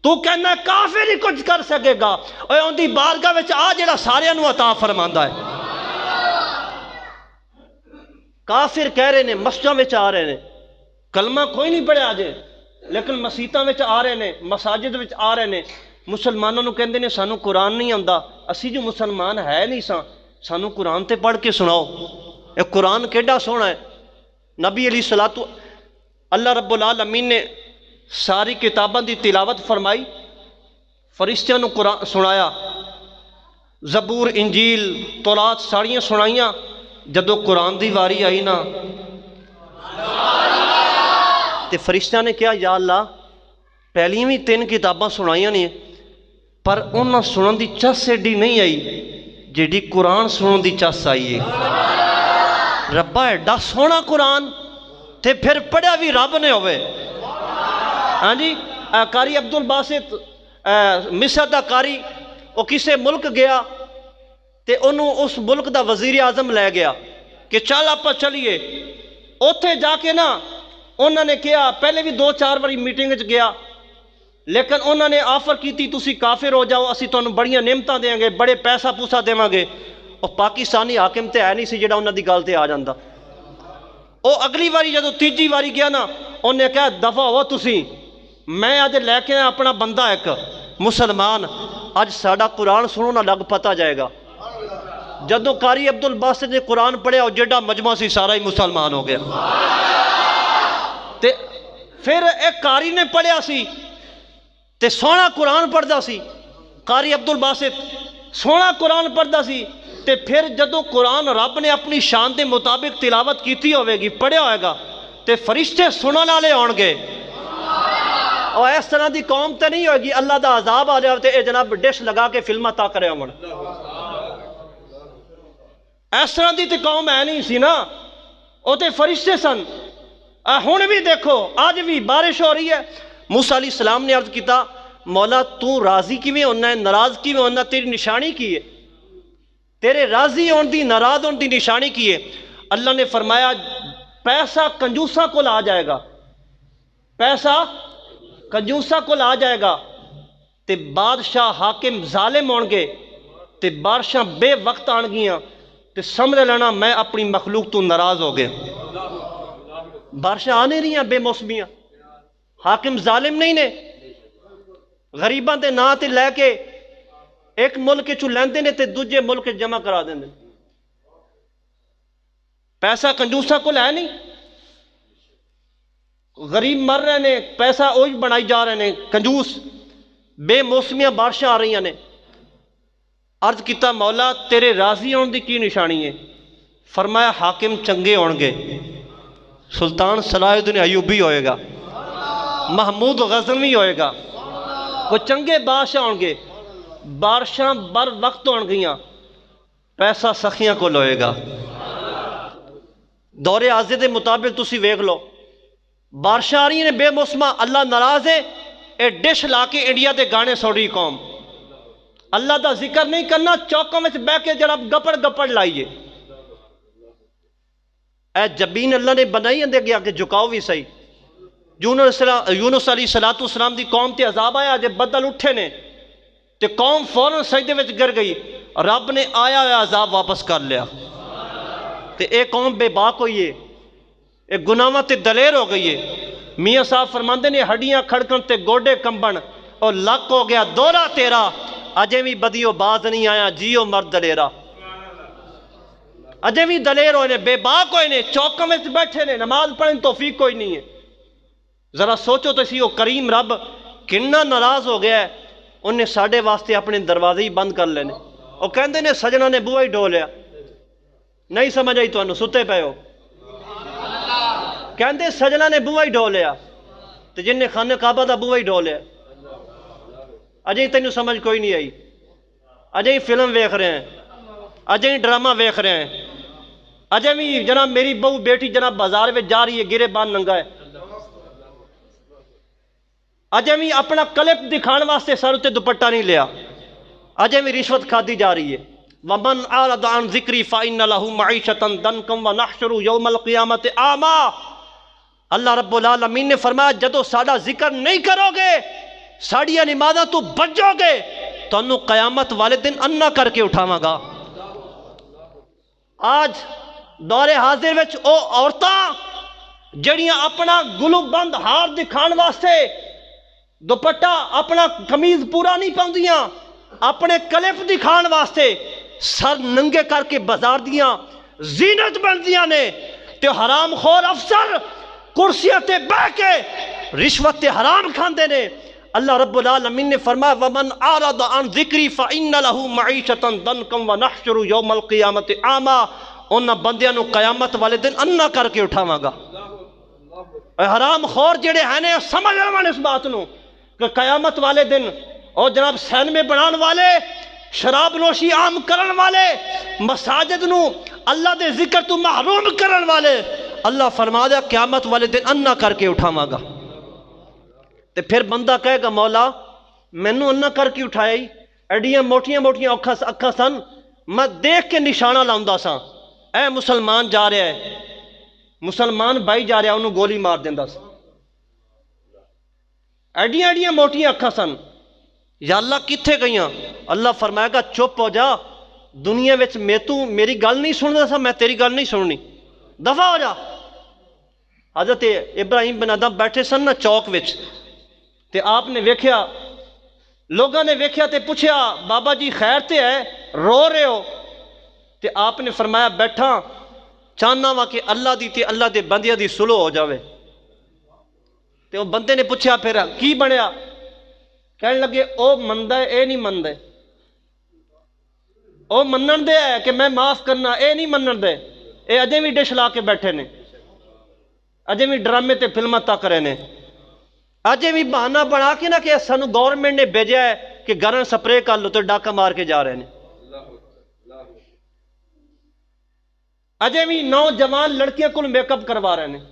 تو کہنا ہے کافر ہی کچھ کر سکے گا۔ اوے ان دی بارگاہ وچ آ جڑا سارے انو عطا فرماندا ہے۔ کافر کہہ رہے نے مسجدوں وچ آ رہے نے، کلمہ کوئی نہیں پڑھے آجے لیکن مسیتاں وچ آ رہے نے، مساجد وچ آ رہے نے، مسلمانوں نو کہندے نے سانو قرآن نہیں آندا، اسی جو مسلمان ہے نہیں سانو قرآن تے پڑھ کے سناؤ۔ اے قرآن کیڈا سونا ہے۔ نبی علیہ الصلوۃ اللہ رب العالمین نے ساری کتاباں دی تلاوت فرمائی، فرشتیاں نو قرآن سنایا، زبور انجیل تورات ساریاں سنائیاں، جدو قرآن دی واری آئی نا تے فرشتیاں نے کہا یا اللہ پہلی بھی 3 کتاباں سنائیاں نہیں پر انہاں سنن دی چس ایڈی نہیں آئی جیڑی قرآن سنن دی چس آئی ہے۔ ربا ایڈا سونا قرآن تے پھر پڑھیا بھی رب نے ہوئے۔ ہاں جی قاری عبد الباسط مصر دا قاری وہ کسے ملک گیا تے انہوں اس ملک دا وزیر اعظم لے گیا کہ چل آپ چلیے، اوتھے جا کے نا انہوں نے کیا پہلے بھی 2-4 باری میٹنگ وچ گیا لیکن انہوں نے آفر کی تھی تسی کافر ہو جاؤ اسی تانوں بڑیاں نعمتاں دیں گے، بڑے پیسہ پوسا دیواں گے۔ اور پاکستانی حاکم تے ہے نہیں سی جڑا انہاں دی گل تے آ جاندا۔ او اگلی باری جدو تیجی باری گیا نا انہوں نے کہا دفع ہو تسی، میں آج لے کے اپنا بندہ ایک مسلمان آج ساڈا قرآن سنو نہ لگ پتا جائے گا۔ جدو قاری عبد الباسط نے قرآن پڑھیا اور جڑا مجمع سی سارا ہی مسلمان ہو گیا۔ تے پھر ایک قاری نے پڑھیا سی تے سونا قرآن پڑھدا سی، قاری عبد الباسط سونا قرآن پڑھدا سی، تے پھر جدو قرآن رب نے اپنی شان دے مطابق تلاوت کیتی ہوئے گی پڑھیا ہوئے گا تے فرشتے سنن والے آن گے۔ اور اس طرح دی قوم تے نہیں ہوئے گی اللہ دا عذاب آ جائے تے اے جناب ڈش لگا کے فلمہ تا کرے ہون، اس طرح دی تے قوم ہے نہیں سی نا، او تے فرشتے سن۔ ہن بھی دیکھو آج بھی بارش ہو رہی ہے، موسیٰ علیہ السلام نے عرض کیتا مولا تو راضی کیویں ہونا ہے، ناراض کیویں ہونا، تیری نشانی کی ہے، تیرے راضی ہون دی ناراض ہون دی نشانی کی ہے؟ اللہ نے فرمایا پیسہ کنجوساں کو آ جائے گا، پیسہ کنجوساں کو آ جائے گا تے بادشاہ حاکم ظالم ہون گے تے بارشاں بے وقت آن گیاں تے سمجھ لینا میں اپنی مخلوق تو ناراض ہو گیا۔ بارشاں آنے رہی ہیں بے موسمیاں، حاکم ظالم نہیں نے، غریباں دے نا تے لے کے ایک ملک چو لیندے نے تے دوجے ملک جمع کرا دیں دے۔ پیسہ کنجوسا کو ہے نہیں، غریب مر رہے نے پیسہ اوج بنائی جا رہے نے، کنجوس بے موسمیاں بارشاں آ رہی ہیں نے۔ عرض کیتا مولا تیرے راضی ہون دی کی نشانی ہے؟ فرمایا حاکم چنگے ہون گے، سلطان صلاح الدین ایوبی ہوئے گا، محمود غزنوی ہوئے گا، وہ چنگے بادشاہ ہون گے، بارشاں بر وقت ہون گیاں، پیسہ سخیاں کو لوئے گا۔ دور عازے دے مطابق تسی ویکھ لو بارشاں آ رہی ہیں بے موسمہ، اللہ ناراض ہے، اے ڈش لا کے انڈیا دے گانے سوڑی قوم، اللہ دا ذکر نہیں کرنا، چوکوں میں بہ کے جڑا گپڑ گپڑ لائیے۔ اے جبین اللہ نے بنائی اندے گیا کہ جھکاؤ بھی صحیح۔ یونس علیہ السلام دی قوم تے عذاب آیا جب بدل اٹھے نے تے قوم فوراں سجدے وچ گر گئی، رب نے آیا ہوا عذاب واپس کر لیا تے اے قوم بے باک ہوئی ہے، اے گناہاں تے دلیر ہو گئی ہے۔ میاں صاحب فرماندے نے ہڈیاں کھڑکن تے گوڈے کمبن اور لک ہو گیا دورہ تیرا، اجے بھی بدیو باز نہیں آیا جیو مرد دلیرا۔ اجے بھی دلیر ہوئے نے، بے باک ہوئے نے، چوکوں میں بیٹھے نے، نماز پڑھنے توفیق کوئی نہیں ہے۔ ذرا سوچو تو سی وہ کریم رب کنا ناراض ہو گیا ہے، انہیں ساڑھے واسطے اپنے دروازے ہی بند کر لینے۔ وہ کہندے نے سجنہ نے بوہا ہی ڈھو لیا، نہیں سمجھ آئی تو انہوں ستے پہ ہو، کہندے سجنہ نے بوہا ہی ڈھو لیا تو جن نے خانہ کعبہ دا بوہا ہی ڈھو لیا۔ اجے ہی تینوں سمجھ کوئی نہیں آئی، اجے ہی فلم ویکھ رہے ہیں، اجے ہی ڈرامہ ویکھ رہے ہیں، اجے بھی جناب میری بہو بیٹی جناب بازار میں جا رہی ہے گرے بان ننگا ہے، اجے بھی اپنا کلپ دکھان واسطے سر تے دوپٹہ نہیں لیا، اجے بھی رشوت کھادی جا رہی ہے۔ وَمَنْ أَعْرَضَ عَنْ ذِكْرِي فَإِنَّ لَهُ مَعِيشَةً ضَنْكًا وَنَحْشُرُهُ يَوْمَ الْقِيَامَةِ أَعْمَىٰ۔ اللہ رب العالمین نے فرمایا جدو ساڈا ذکر نہیں کرو گے، ساڑیاں نمازاں تو بچو گے، تانوں قیامت والے دن انا کر کے اٹھاواں گا۔ آج دور حاضر وچ او عورتاں جڑیاں اپنا گلو بند ہار دکھان واسطے دوپٹہ اپنا قمیض پورا نہیں پاؤندیاں، اپنے کلپ دکھان واسطے سر ننگے کر کے بازار دیاں زینت بندیاں نے، تے حرام خور افسر کرسیاں تے بیٹھ کے رشوت تے حرام کھاندے نے۔ اللہ رب العالمین نے فرمایا وَمَنْ أَعْرَضَ عَنْ ذِكْرِي فَإِنَّ لَهُ مَعِيشَةً ضَنْكًا وَنَحْشُرُهُ يَوْمَ الْقِيَامَةِ أَعْمَىٰ۔ انہاں بندیاں نو قیامت والے دن انا کر کے اٹھاواں گا۔ اے حرام خور جڑے ہیں نے سمجھ لو اس بات نو کہ قیامت والے دن اور جناب سینمے بنان والے، شراب نوشی عام کرن والے، مساجد نو اللہ دے ذکر تو محروم کرن والے، اللہ فرما دیا قیامت والے دن انا کر کے اٹھاواں گا۔ تے پھر بندہ کہے گا مولا مینوں انا کر کے اٹھایا ہی، ایڈیاں موٹیاں موٹیاں اکھاں سن، میں دیکھ کے نشانہ لاؤندا سا، اے مسلمان جا رہا ہے، مسلمان بھائی جا رہا انہوں گولی مار دیندا سا، ایڈیاں ایڈیاں موٹیاں اکھاں سن، یا اللہ کتھے گئیاں؟ اللہ فرمائے گا چپ ہو جا، دنیا وچ میری گل نہیں سندا سا، میں تیری گل نہیں سننی، دفع ہو جا۔ حضرت ابراہیم بن ادم بیٹھے سن نا چوک وچ، تے آپ نے ویکھیا، لوگاں نے ویکھیا تے پوچھیا بابا جی خیر تے ہے رو رہے ہو؟ تے آپ نے فرمایا بیٹھا چاہنا وا کہ اللہ دی تے اللہ دے بندیاں دی صلح ہو جاوے۔ تے وہ بندے نے پوچھا پھر کی بنیا؟ کہنے لگے او مندہ ہے اے نہیں مندہ، او منن دے ہے کہ میں معاف کرنا، اے نہیں منن دے، اے اجے بھی ڈش لا کے بیٹھے نے، اجے بھی ڈرامے تے فلماں تک رہے نے، اجے بھی بہانہ بنا کے نہ کہ سانو گورنمنٹ نے بھیجا ہے کہ گھراں سپرے کر لو تے ڈاکہ مار کے جا رہے ہیں، اجے بھی نوجوان لڑکیاں کو میک اپ کروا رہے ہیں،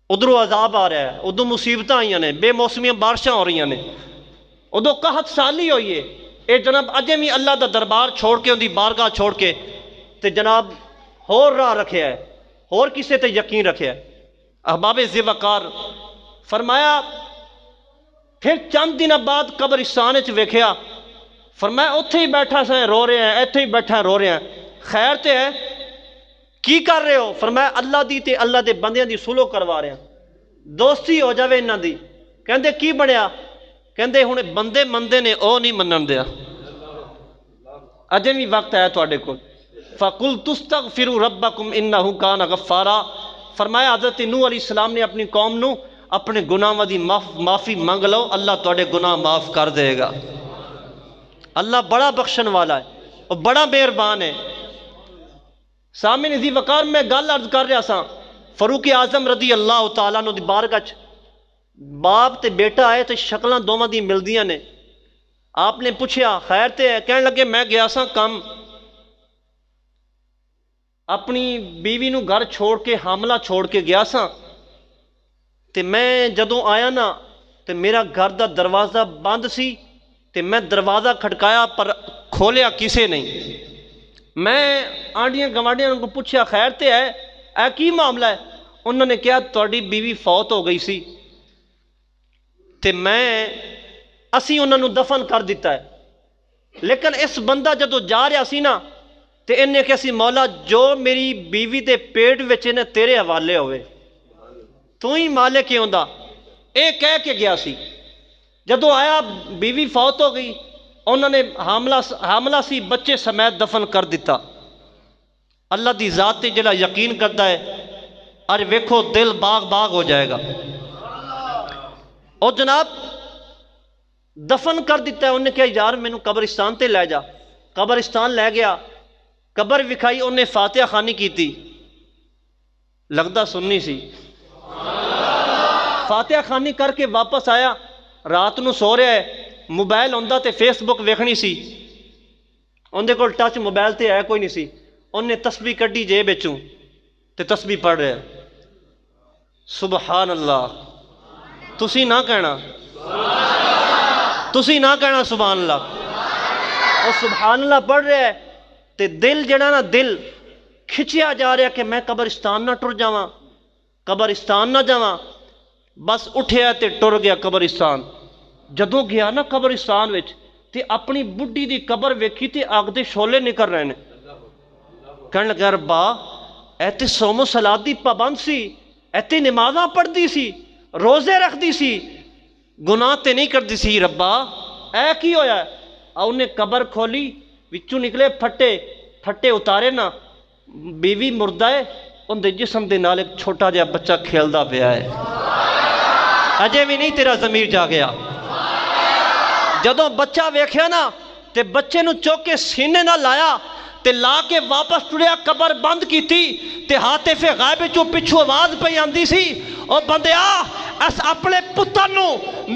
ادھروں عذاب آ رہا ہے، ادھر مصیبتیں آئیاں نے، بے موسمیاں بارشاں ہو رہی ہیں، ادھر قحط سالی ہوئی ہے، اے جناب اجے بھی اللہ دا دربار چھوڑ کے اندی بارگاہ چھوڑ کے تے جناب ہور راہ رکھے ہے، ہور کسے تے یقین رکھے ہے۔ احباب ذی وقار فرمایا پھر چند دن بعد قبرستان وچ ویکھیا، فرمایا اوتھے ہی بیٹھا سا رو رہے ہیں، ایتھے ہی بیٹھا رو رہے ہیں، خیر تے ہے کی کر رہے ہو؟ فرمایا اللہ دی تے اللہ دے بندیاں دی صلح کروا رہے ہیں، دوستی ہو جاوے انہاں دی۔ کہندے کی بنیا؟ کہندے ہن بندے مندے نے او نہیں منن دیا، اجے بھی وقت ہے تواڈے کول، فَقُلْتُ اسْتَغْفِرُوا رَبَّكُمْ إِنَّهُ كَانَ غَفَّارًا۔ فرمایا حضرت نوح علیہ السلام نے اپنی قوم نو اپنے گناہاں دی معافی مانگ لو، اللہ تواڈے گناہ معاف کر دے گا۔ اللہ بڑا بخشن والا ہے اور بڑا مہربان ہے۔ سامعین ذی وقار میں گل عرض کر رہا سا، فاروق اعظم رضی اللہ تعالیٰ عنہ دی بارگاہ وچ باپ تے بیٹا آئے تے شکلاں دوواں دی ملدیاں نے، آپ نے پوچھیا خیر تے ہے؟ کہنے لگے میں گیا سا کم، اپنی بیوی نو گھر چھوڑ کے حاملہ چھوڑ کے گیا سا، تے میں جدوں آیا نا تے میرا گھر دا دروازہ بند سی، تے میں دروازہ کھٹکایا پر کھولیا کسے نہیں، میں آنڈیاں گوانڈیاں کو پوچھا خیر تے ہے اے کی معاملہ ہے؟ انہوں نے کہا تواڈی بیوی فوت ہو گئی سی تے اسی انہوں نے دفن کر دیتا ہے، لیکن اس بندہ جدو جا رہا سی نا تے انہیں کہا سی مولا جو میری بیوی دے پیٹ وچ نے تیرے حوالے ہوئے، تو ہی مالک کیوں دا، اے کہہ کے گیا سی۔ جدو آیا بیوی فوت ہو گئی، انہوں نے حاملہ سی بچے سمیت دفن کر دیتا۔ اللہ دی ذات تے جڑا یقین کرتا ہے اور ویکھو دل باغ باغ ہو جائے گا۔ اور جناب دفن کر دیتا ہے، انہیں کہا یار مینوں قبرستان تے لے جا، قبرستان لے گیا، قبر وکھائی، انہیں فاتحہ خوانی کی تھی، لگدا سننی سی، فاتحہ خوانی کر کے واپس آیا، رات نو سو رہا ہے، موبائل ہوندا تے فیس بک ویکھنی سی، اندے کول ٹچ موبائل تے ہے کوئی نہیں سی، انہیں تسبیح کڈی جیب وچوں تے تسبیح پڑھ رہا ہے، سبحان اللہ تسی نہ کہنا، تسی نہ کہنا سبحان اللہ۔ اور سبحان اللہ پڑھ رہے ہے تے دل جڑا نا دل کھچیا جا رہا کہ میں قبرستان نہ ٹر جاواں، قبرستان نہ جاواں، بس اٹھیا تے ٹر گیا قبرستان۔ جدوں گیا نا قبرستان وچ تے اپنی بڈھی دی قبر ویکھی تے اگ دے شولے نکل رہے نے۔ کہنے لگا ربا اے تے صوم و صلات دی پابند سی، اے تے نمازاں پڑھدی سی، روزے رکھدی سی، گناہ تے نہیں کردی سی، ربا اے کی ہویا ہے؟ انہیں قبر کھولی، وچوں نکلے پھٹے، پھٹے اتارے نا، بیوی مردہ ہے، ان دے جسم دے نال ایک چھوٹا جہا بچہ کھیلدا پیا ہے۔ اجے بھی نہیں تیرا ضمیر جا گیا؟ جدوں بچہ ویکھیا نا تے بچے نو چوک کے سینے نہ لایا تے لا کے واپس ٹریا، قبر بند کیتی تے حاطف غائب چوں پچھو آواز پئی آندی سی، او بندیا اس اپنے پتر نو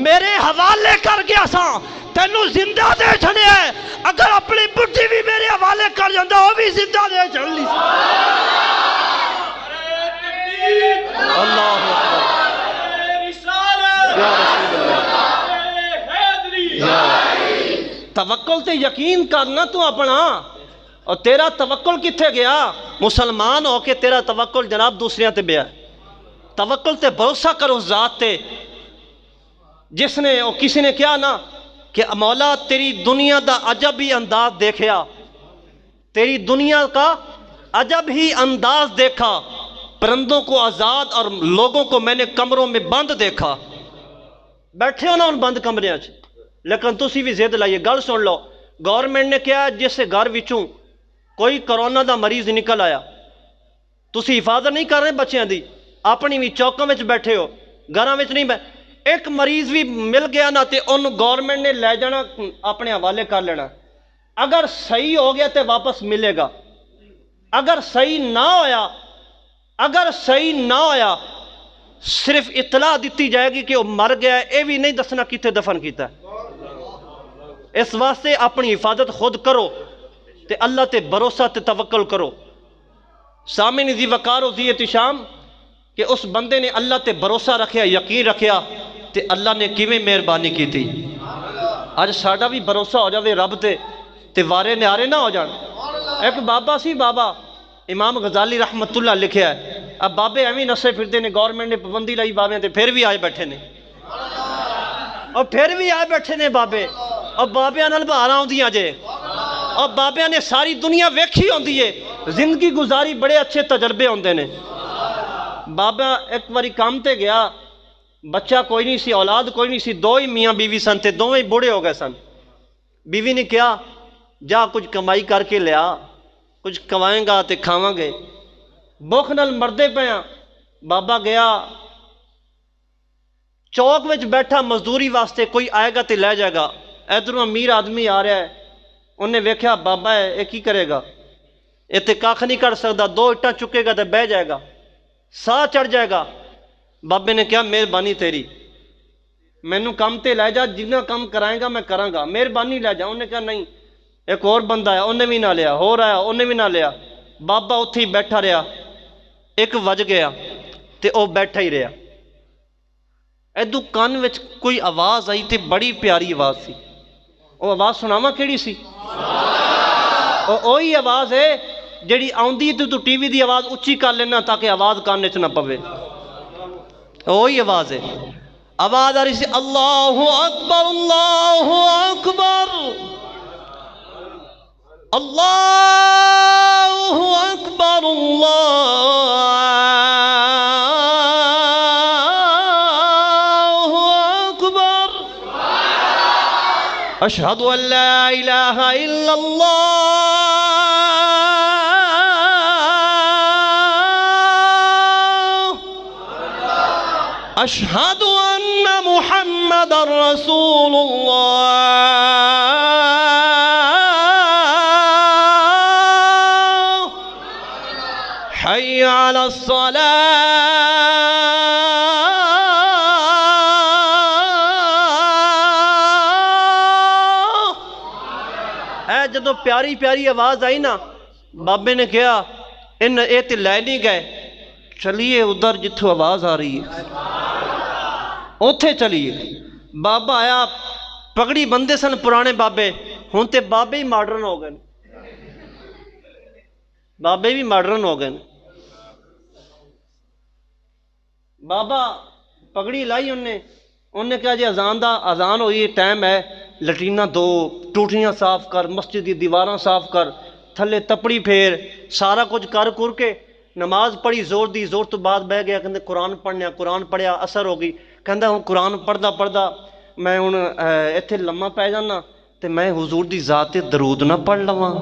میرے حوالے کر گیا سا، تینوں زندہ دے چھڑے ہے، اگر اپنی بڈھی بھی میرے حوالے کر جاندہ وہ بھی زندہ دے چھڑی۔ اللہ یا رسول اللہ، توکل تے یقین کرنا تو اپنا، اور تیرا توکل کتھے گیا؟ مسلمان ہو کے تیرا توکل جناب دوسریاں تے بیا۔ توکل تے بھروسہ کرو ذات تے، جس نے اور کسی نے کیا نا کہ مولا تیری دنیا دا عجب ہی انداز دیکھیا، تیری دنیا کا عجب ہی انداز دیکھا، پرندوں کو آزاد اور لوگوں کو میں نے کمروں میں بند دیکھا۔ بیٹھے ہو نا ان بند کمرے اچ، لیکن تسی بھی زید لائیے، گل سن لو، گورنمنٹ نے کیا جس سے گھر وچوں کوئی کرونا دا مریض نکل آیا، تسی حفاظت نہیں کر رہے بچیاں دی، اپنی بھی چوکوں میں بیٹھے ہو، گھراں میں نہیں بیٹھے، ایک مریض بھی مل گیا نا تے ان گورنمنٹ نے لے جانا اپنے حوالے کر لینا، اگر صحیح ہو گیا تے واپس ملے گا، اگر صحیح نہ ہویا، اگر صحیح نہ ہویا صرف اطلاع دیتی جائے گی کہ وہ مر گیا ہے، اے بھی نہیں دسنا کتے دفن کیتا ہے۔ اس واسطے اپنی حفاظت خود کرو تے اللہ تے بھروسہ تے توکل کرو۔ سامعین ذی وقار و ذی احتشام کہ اس بندے نے اللہ تے بھروسہ رکھیا، یقین رکھیا تے اللہ نے کیویں مہربانی کی تھی۔ آج ساڈا بھی بھروسہ ہو جاوے رب تے وارے نیارے نہ ہو جان۔ ایک بابا سی، بابا امام غزالی رحمت اللہ لکھیا ہے، اب بابے ایویں نسے پھرتے نے، گورنمنٹ نے پابندی لائی بابے تے پھر بھی آئے بیٹھے نے، اور پھر بھی آئے بیٹھے نے بابے، اور بابیاں نال بہاراں ہوندیاں جے، اور بابیاں نے ساری دنیا ویکھی ہوندی ہے، زندگی گزاری، بڑے اچھے تجربے ہوندے نے۔ بابا ایک باری کام تے گیا، بچہ کوئی نہیں سی، اولاد کوئی نہیں سی، دو ہی میاں بیوی سن تے دونوں ہی بوڑھے ہو گئے سن۔ بیوی نے کیا جا کچھ کمائی کر کے لیا، کچھ کمائیں گا تے کھاواں گے، بھوک نال مردے پیاں۔ بابا گیا چوک وچ بیٹھا مزدوری واسطے، کوئی آئے گا تے لے جائے گا، ادھروں امیر آدمی آ رہا ہے، انہیں ویکھیا بابا ہے یہ کی کرے گا، یہ تے کاکھ نہیں کر سکتا، دو اٹھاں چکے گا تے بہ جائے گا، ساہ چڑھ جائے گا۔ بابے نے کیا مہربانی تیری، مینوں کم تے لے جا، جتنا کم کرائیں گا میں کراں گا، مہربانی لے جا۔ انہیں کہا نہیں، ایک اور بندہ ہے، انہیں بھی نہ لیا، ہو رہا ہے انہیں بھی نہ لیا۔ بابا اتھے ہی بیٹھا رہا، ایک وج گیا تے او بیٹھا ہی رہا۔ ادو کان وچ کوئی آواز آئی تے بڑی پیاری آواز سی، وہ آواز سناواں کیڑی سی؟ وہی آواز ہے جیڑی آندی تو ٹی وی دی آواز اچھی کر لینا تاکہ آواز کان وچ نہ پوے، وہی آواز ہے۔ آواز آ رہی سی، اللہ اکبر اللہ اکبر اللہ اکبر اللہ اکبر اشہد ان لا الہ الا اللہ اشہد ان محمد رسول اللہ حی علی الصلاۃ۔ اے جدو پیاری پیاری آواز آئی نا، بابے نے کہا ان اے تے لے نہیں گئے، چلیے ادھر جتھوں آواز آ رہی ہے۔ اوتھے چلیے بابا آیا پگڑی بندے سن پرانے بابے ہوں تے بابے ہی ماڈرن ہو گئے بابے بھی ماڈرن ہو گئے بابا پگڑی لائی انہیں کہا جی اذان ہوئی ٹائم ہے لٹرینا دو ٹوٹیاں صاف کر مسجد دی دیواراں صاف کر تھلے تپڑی پھیر سارا کچھ کر کے نماز پڑھی زور دی زور تو بعد بہ گیا کہندے قرآن پڑھنے قرآن پڑھیا اثر ہو گئی کہندا ہوں قرآن پڑھدا میں ہوں ایتھے لمحہ پی جانا تے میں حضور دی ذات تے درود نہ پڑھ لواں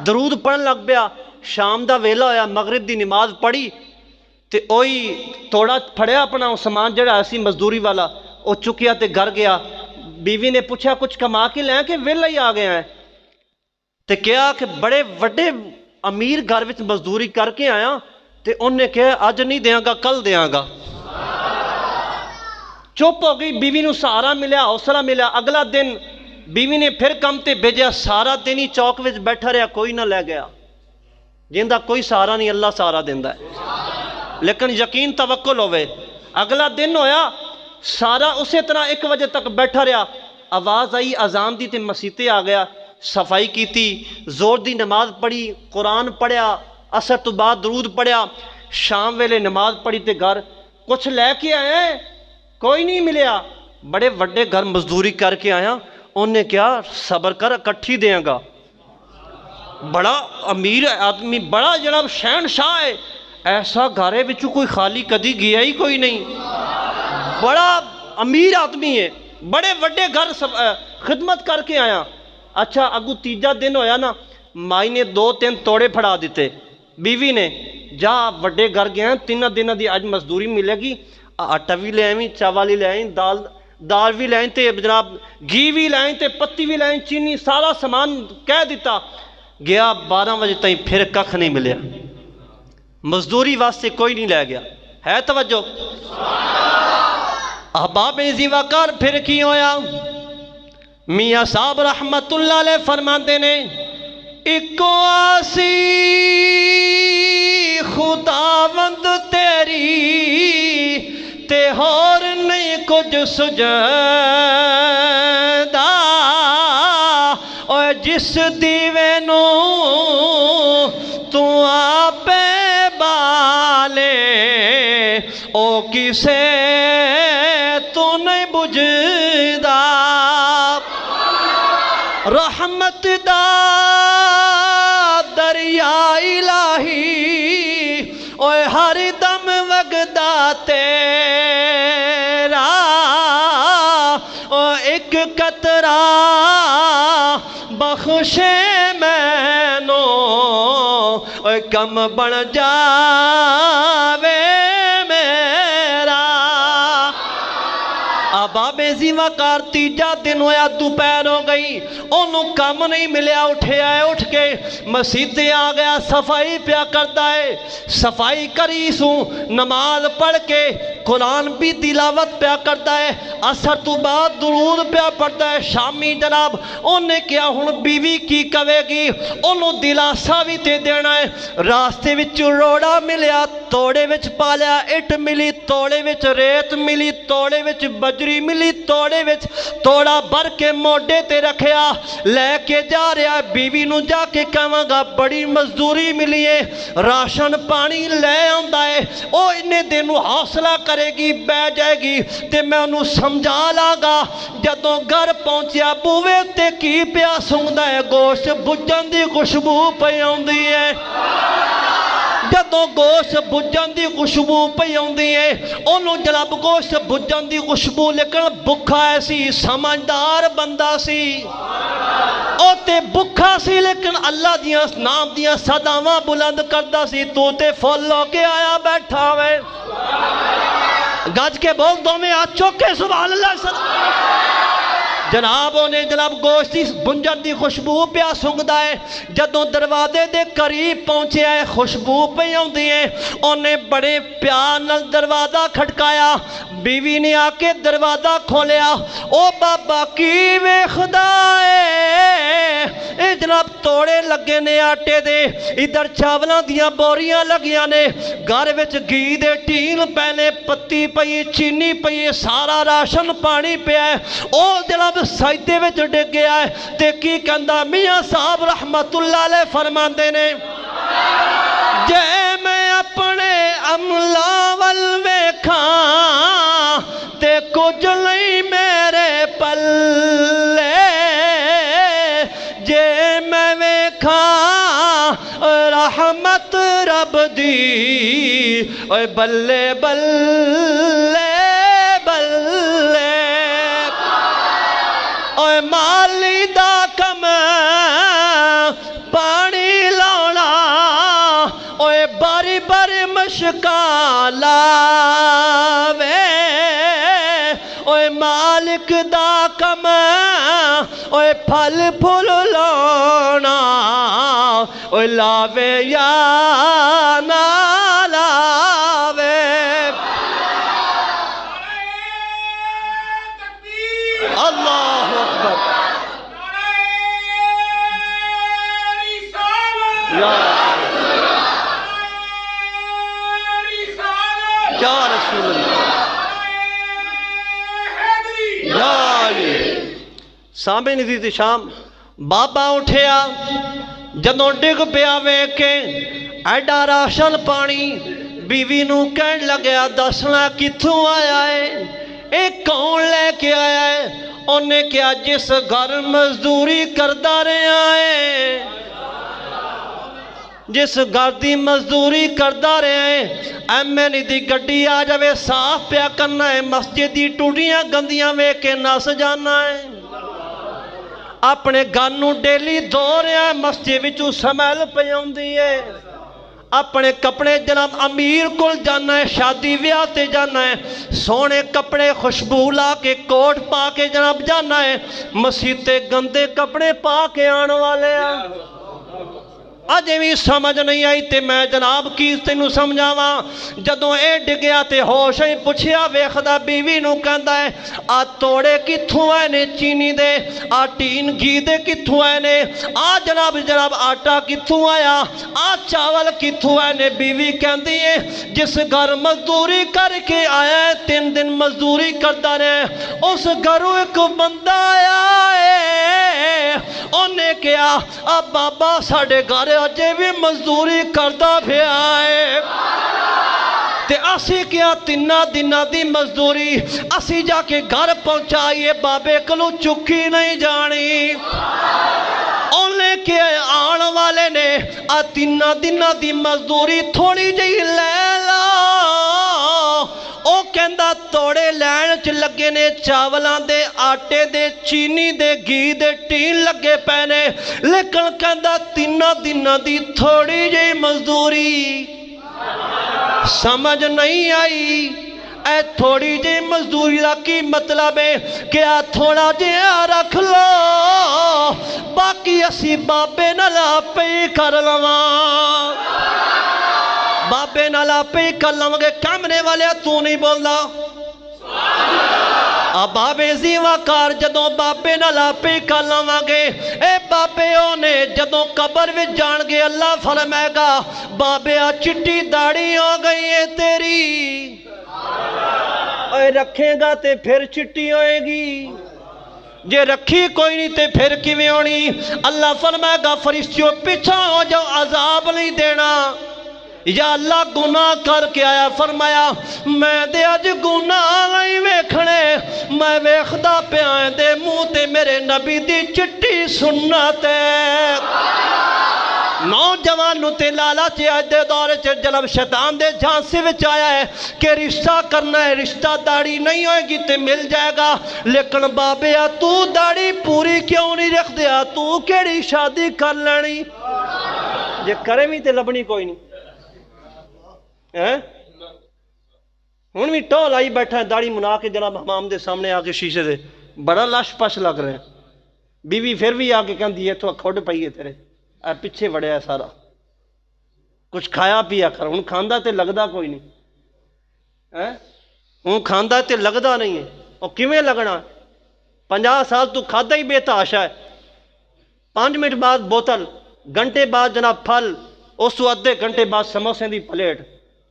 درود پڑھن لگ پیا شام دا ویلا ہویا مغرب دی نماز پڑھی تے اوہی توڑا پھڑیا اپنا سامان جڑا اسی مزدوری والا او چکیا تے گھر گیا بیوی نے پوچھا کچھ کما کے لیں کہ ویلا ہی آ گیا ہے تے کہا کہ بڑے وڈے امیر گھر وچ مزدوری کر کے آیا تے انہیں کہا اج نہیں دیاں گا کل دیاں گا چپ ہو گئی بیوی نو سہارا ملیا حوصلہ ملیا اگلا دن بیوی نے پھر کم تے بھیجا سارا دن ہی چوک وچ بیٹھا رہا کوئی نہ لے گیا جیندا کوئی سہارا نہیں اللہ سہارا دیندا ہے لیکن یقین توکل ہوئے اگلا دن ہویا سارا اسی طرح 1 بجے تک بیٹھا رہا آواز آئی اذان دی تے مسیتے آ گیا صفائی کیتی زور دی نماز پڑھی قرآن پڑھیا اثر تو بعد درود پڑھیا شام ویلے نماز پڑھی تے گھر کچھ لے کے آیا ہے کوئی نہیں ملیا بڑے وڈے گھر مزدوری کر کے آیا انہیں کیا صبر کر اکٹھی دیاں گا بڑا امیر آدمی بڑا جناب شہنشاہ ہے ایسا گھرے بچوں کوئی خالی کدی گیا ہی کوئی نہیں بڑا امیر آدمی ہے بڑے وڈے گھر خدمت کر کے آیا اچھا اگو تیجا دن ہویا نا مائی نے 2-3 توڑے پھڑا دیتے بیوی نے جا وڈے گھر گیا 3 دن دی اج مزدوری ملے گی آٹا بھی لے آئیں چاول لے آئیں دال بھی لے آئیں تے جناب گھی بھی لے آئیں تے پتی بھی لے آئیں چینی سارا سامان کہہ دیتا گیا 12 بجے تائیں پھر ککھ نہیں ملیا مزدوری واسطے کوئی نہیں لے گیا ہے توجہ احباب عزیز وقار پھر کی ہویا میاں صاحب رحمت اللہ علیہ فرماتے نے اکو آسی خداوند تیری تے ہور نہیں کچھ سجدہ اور جس دیوے نو تو آپے بالے او کسے تو نہیں بجھدا رحمت دا دریا الہی اوے ہر دم وگدا تیرا او ایک قطرہ بخشے مینو اوے کم بن جاوے بابے زیوہ کار تیجا دن ہویا دوپہر ہو گئی انہوں کام نہیں ملیا اٹھے آئے اٹھ کے مسجدیں آ گیا صفائی پیا کرتا ہے صفائی کری سوں نماز پڑھ کے قرآن بھی تلاوت پیا کرتا ہے اثر تو بعد درود پیا پڑھتا ہے شامی جناب انہیں کیا ہن بیوی کی کہے گی انہوں دلاسا بھی تے دینا ہے راستے وچ روڑا ملیا توڑے وچ پالیا اٹ ملی توڑے وچ ریت ملی توڑے وچ بجری ملی توڑے وچ توڑا بھر کے موڈے تے رکھیا لے کے جا رہا بیوی نو جا کے کہاں گا بڑی مزدوری ملی ہے راشن پانی لے آندا ہے او انہیں دنوں حوصلہ کرے گی بہ جائے گی تے میں انہوں سمجھا لاگا جدوں گھر پہنچیا بوے تے کی پیا سنگدا ہے گوشت بجن دی خوشبو پئی آندی ہے جدوں گوشت بجن دی خوشبو پئی آندی ہے انہوں جناب گوشت بجن دی خوشبو لیکن بکھا ایسی سمجھدار بندہ سی او تے بکھا سی لیکن اللہ دیاں نام دیاں صداواں بلند کردہ سی تو تے فل ہو کے آیا بیٹھا ہوئے گج کے بول دو میں آج چوکے سبحان اللہ جناب انہیں جناب گوشت دی بنجن دی خوشبو پیا سنگدا ہے جدوں دروازے دے قریب پہنچیا ہے خوشبو پئی آندی ہے انہیں بڑے پیار نال دروازہ کھٹکایا بیوی نے آ کے دروازہ کھولیا او بابا کی ویکھدا ہے اے جناب توڑے لگے نے آٹے دے ادھر چاولاں دیاں بوریاں لگیاں نے گھر وچ گھی دے ٹین پہنے پتی پئی چینی پئی سارا راشن پانی پیا ہے او جناب سجدے وچ ڈگ گیا ہے تے کی کہندا میاں صاحب رحمت اللہ علیہ فرماندے نے جے میں اپنے عملاں ول ویکھاں تے کچھ نہیں میرے پلے جے میں ویکھاں رحمت رب دی اوے بلے بلے بلے اوے مالی دا کم پانی لاؤنا اوے باری باری مشکاں لاوے اوے مالک دا کم اوے پھل پھل لاؤنا اوے لاوے یا نہ لاوے اللہ اکبر یا رسول اللہ یا علی سامنے دی شام بابا اٹھیا جدوں ڈگ پیا ویکھ کے ایڈا راشن پانی بیوی نو کہن لگیا دسنا کتھوں آیا ہے اے کون لے کے آیا ہے انہیں کیا جس گھر مزدوری کردہ رہا ہے جس گھر دی مزدوری کردہ رہے ہیں ایم این دی گڈی آ جاوے صاف پیا کرنا ہے مسجد دی ٹوٹیاں گندیاں وے کے نس جانا ہے اپنے گھر نو ڈیلی دھو رہا ہے مسجد وچوں سمیل پئی آندی ہے اپنے کپڑے جناب امیر کول جانا ہے شادی بیاہ تے جانا ہے سونے کپڑے خوشبو لا کے کوٹ پا کے جناب جانا ہے مسجد تے گندے کپڑے پا کے آن والے ہیں اجے بھی سمجھ نہیں آئی تے میں جناب کی تینوں سمجھاواں جدوں اے ڈگیا تے ہوش ہی پوچھیا ویکھدا بیوی نو کہندا ہے آ توڑے کتھوں آئے نے چینی دے آ ٹین گھی دے کتھوں آئے نے آ جناب آٹا کتھوں آیا آ چاول کتھوں آئے نے بیوی کہندی ہے جس گھر مزدوری کر کے آیا ہے 3 دن مزدوری کردا رہے اس گھروں ایک بندہ آیا ہے انہیں کہا آ بابا ساڑے گھر اجے بھی مزدوری کردہ پھیا ہے تے اسی کیا 3 دنوں دی مزدوری اسی جا کے گھر پہنچائیے بابے کلو چکی نہیں جانی انہیں کہ آن والے نے 3 دنوں دی مزدوری تھوڑی جی لے لا او کہندا توڑے لین چ لگے نے چاولاں دے آٹے دے چینی دے گھی دے ٹین لگے پینے لیکن کہندا 3 دنوں دی تھوڑی جی مزدوری سمجھ نہیں آئی اے تھوڑی جی مزدوری دا کی مطلب ہے کیا تھوڑا جی رکھ لو باقی اسی بابے نالا پہ کر لواں بابے نالا پہ کر لواں گے کامنے والے تو نہیں بولنا بابے زیوہ کار جدوں بابے نالا پہ کر لواں گے اے بابے اونے جدوں قبر وچ جان گے اللہ فرمائے گا بابے چٹی داڑھی ہو گئی ہے تیری اے رکھے گا تے پھر چٹی ہوئے گی جے رکھی کوئی نہیں تے پھر کیویں ہونی اللہ فرمائے گا فرشتیوں پیچھے ہو جاؤ عذاب نہیں دینا یا اللہ گناہ کر کے آیا فرمایا میں دے اج گناہ نہیں ویکھنے میں ویکھدا پیاں دے منہ تے میرے نبی دی چٹی سنت ہے نوجوانوں تے لالچ اج دے دور چ جناب شیطان دے جھانسے وچ آیا ہے کہ رشتہ کرنا ہے رشتہ داڑھی نہیں ہوئے گی تے مل جائے گا لیکن بابے تو داڑھی پوری کیوں نہیں رکھ دیا تو کیڑی شادی کر لینی جے کرے بھی تے لبنی کوئی نہیں ہن بھی ٹول آئی بیٹھا ہے داڑھی منا کے جناب حمام دے سامنے آ کے شیشے دے بڑا لش پش لگ رہا ہے. بیوی پھر بھی آ کے کہندی ہے تو کھڈ پئی ہے تیرے اے پیچھے وڑیا سارا کچھ کھایا پیا کر. ہوں کھاندہ تے لگدا کوئی نہیں. ہوں کھاندہ تے لگدا نہیں ہے. اور کیویں لگنا؟ 50 سال تو کھادا ہی بے تحاشا ہے. 5 منٹ بعد بوتل، گھنٹے بعد جناب پھل، اس تو ادھے گھنٹے بعد سموسے دی پلیٹ،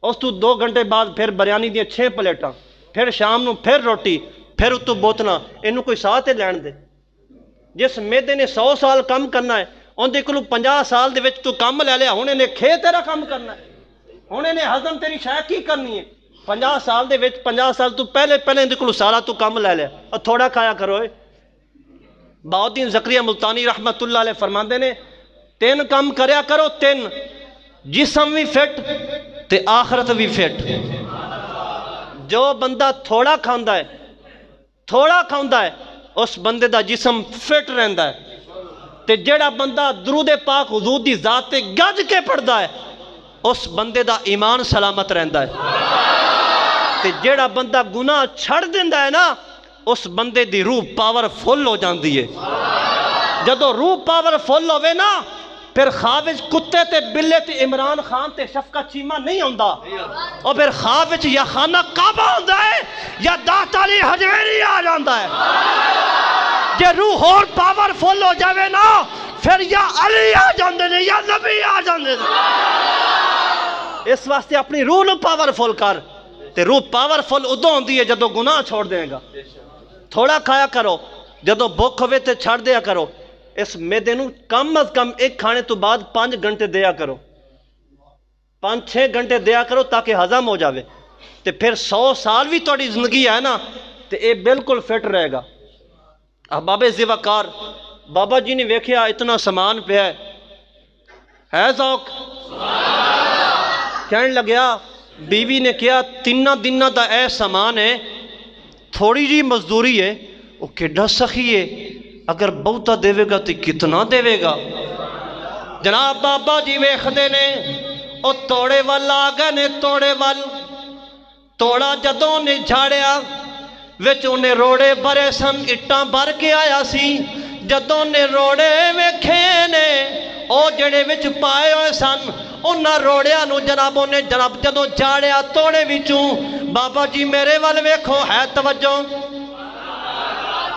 اس تو 2 گھنٹے بعد پھر بریانی دیا 6 پلیٹاں، پھر شام نو پھر روٹی، پھر اتو بوتلاں. اینوں کوئی ساتھ تے لین دے. جس میدے نے 100 سال کم کرنا ہے اندے کولوں 50 سال دے وچ تو کم لے لیا. ہن نے کھے تیرا کم کرنا ہے، ہن نے ہضم تیری شے کی کرنی ہے. 50 سال دے وچ 50 سال تو پہلے اندے کولوں سارا تو کم لے لیا. اور تھوڑا کھایا کرو. بہاؤالدین زکریا ملتانی رحمت اللہ علیہ فرماندے نے 3 کم کریا کرو، 3 جسم بھی فٹ تے آخرت بھی فٹ. جو بندہ تھوڑا کھاندا ہے اس بندے دا جسم فٹ رہندا ہے. تے جیڑا بندہ درود پاک حضور دی ذات تے گج کے پڑھدا ہے اس بندے دا ایمان سلامت رہندا ہے. تے جیڑا بندہ گناہ چھڑ دیندا ہے نا اس بندے دی روح پاور فل ہو جاندی ہے. جدو روح پاور فل ہوئے نا پھر خواب وچ کتے تے بلے تے عمران خان تے شفقت چیمہ نہیں ہوندا. اور پھر خواب وچ یا خانہ کعبہ ہوندا ہے یا داتا علی حجویری آ جاندا ہے. جے روح اور پاور فل ہو جاوے نا پھر یا علی آ جاندے نے یا نبی آ جاندے نے. اس واسطے اپنی روح نو پاور فل کر. تے روح پاور فل ادو ہوندی ہے جدو گناہ چھوڑ دے گا. تھوڑا کھایا کرو، جدو بھوک ہوئے تے چھڑ دیا کرو. اس میدے نو کم از کم ایک کھانے تو بعد 5 گھنٹے دیا کرو، 5-6 گھنٹے دیا کرو تاکہ ہضم ہو جاوے. تے پھر 100 سال بھی تھوڑی زندگی ہے نا تے اے بالکل فٹ رہے گا. احباب ذوقار بابا جی نے ویکھیا اتنا سامان پیا ہے ذوق. کہنے لگیا بیوی نے کیا 3 دنوں دا اے سامان ہے، تھوڑی جی مزدوری ہے، وہ کیڈا سخی ہے، اگر بہتا دے گا تو کتنا دے گا. جناب بابا جی ویکھدے نے او توڑے وال آ گئے نے. توڑا جدوں نے جھاڑیا وچ انہیں روڑے بھرے سن، اٹاں بھر کے آیا سی. جدوں نے روڑے ویکھے نے او جڑے وچ پائے ہوئے سن انہاں روڑیاں نو جنابوں نے جدوں جھاڑیا توڑے وچوں. بابا جی میرے وال ویکھو ہے توجہ.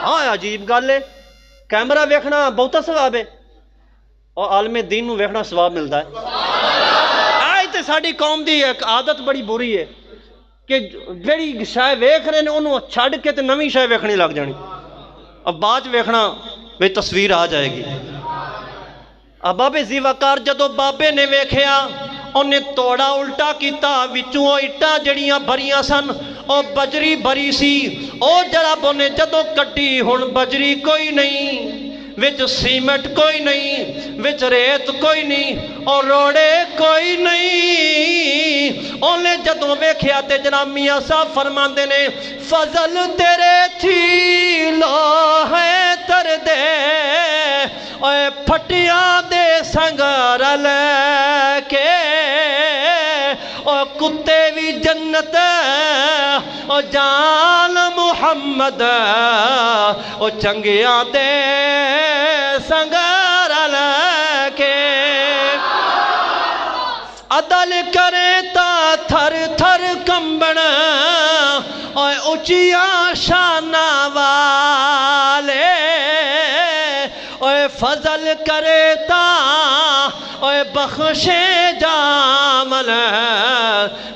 ہاں عجیب گل ہے، کیمرہ ویکھنا بہتا ثواب ہے اور عالم دین نو ویکھنا ثواب ملتا ہے. آج تے ساڈی قوم دی ایک عادت بڑی بری ہے کہ جڑی شے ویکھ رہے نے انہوں چھڈ کے تے نویں شے ویکھنی لگ جانی. اب بعد ویکھنا میں تصویر آ جائے گی. احباب ذوقار جدو بابے نے ویکھیا انہیں توڑا الٹا کیتا، وچوں اٹاں جڑیاں بھریاں سن او بجری بھری سی. او جناب نے جدو کٹی ہن بجری کوئی نہیں، وچ سیمنٹ کوئی نہیں، وچ ریت کوئی نہیں اور روڑے کوئی نہیں. انہیں جدو ویکھیا تے جناب میاں صاحب فرماندے نے فضل تیرے تھی لوہے تر دے اوے پھٹیاں دے سنگر لے کے او کتے بھی جنت او جان محمد او چنگیاں دے سنگر لے کے. عدل کرے تا تھر تھر کمبن اوے اچیاں شانہ والے اوے فضل کرے تا اوے بخشے جامل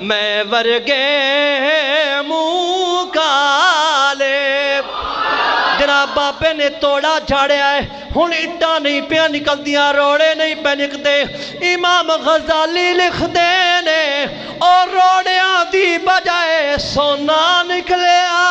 میں ورگے منہ کالے. جناب بابے نے توڑا جھاڑیا ہے ہن اٹاں نہیں پیا نکل دیاں، روڑے نہیں پہ نکلتے. امام غزالی لکھ دے نے اور روڑیاں دی بجائے سونا نکلیا.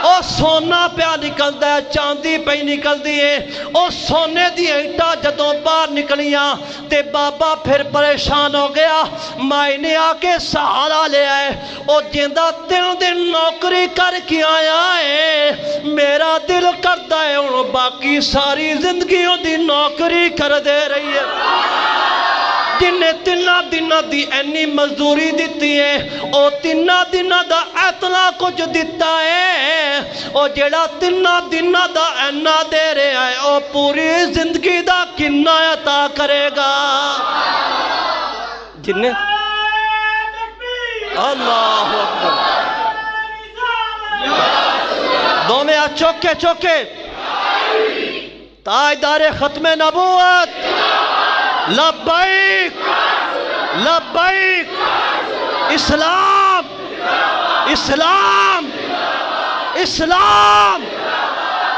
او سونا پیا نکلدا ہے، چاندی پہ نکل دیئے. او سونے دی اٹا جدوں باہر نکلیاں تے بابا پھر پریشان ہو گیا. مائی نے آ کے سہارا لے آئے. او جیندہ 3 دن نوکری کر کے آیا ہے، میرا دل کرتا ہے ان باقی ساری زندگیوں دی نوکری کر دے رہی ہے. جنہیں تینا دنوں دی اینی مزدوری دیتی ہے او تینا دنوں دا اتنا کچھ دیتا ہے او جیڑا تینا دنوں دا اینا دے رہا ہے او پوری زندگی دا کنا عطا کرے گا جنہیں اللہ اکبر دو میں چوکے چوکے تاجدار ختم نبوت لبیک لبیک اسلام اسلام اسلام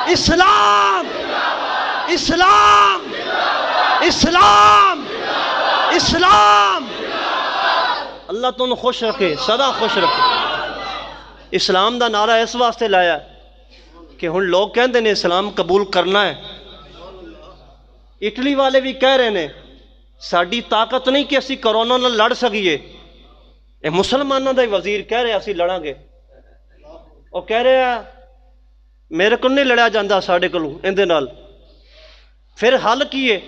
اسلام اسلام اسلام اسلام اللہ تمہیں خوش رکھے سدا خوش رکھے اسلام دا نعرہ اس واسطے لایا کہ ہن لوگ کہندے نے اسلام قبول کرنا ہے اٹلی والے بھی کہہ رہے ہیں ساڑی طاقت نہیں کہ اسی کرونا نہ لڑ سکیے اے مسلمانوں دا وزیر کہہ رہے اسی لڑاں گے وہ کہہ رہے ہیں میرے کو نہیں لڑیا جاندہ ساڑے کلوں اندے نال پھر حل کیے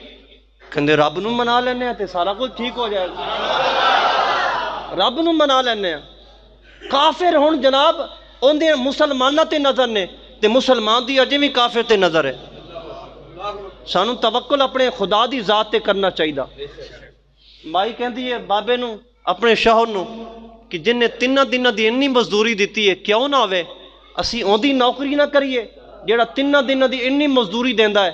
کہندے رب نو منا لینے ہیں تے سارا کچھ ٹھیک ہو جائے گا رب نو منا لینے ہیں کافر ہون جناب اندے مسلمانہ تے نظر نے تے مسلمان دی اجے بھی کافر تے نظر ہے سانو توکل اپنے خدا دی ذات تے کرنا چاہیے مائی کہندی ہے بابے نو اپنے شوہر نو کہ جن نے تینہ دنوں دی انی مزدوری دیتی ہے کیوں نہ ہوئے اسی اوندی نوکری نہ کریے جیڑا تینہ دنوں دی انی مزدوری دیندا ہے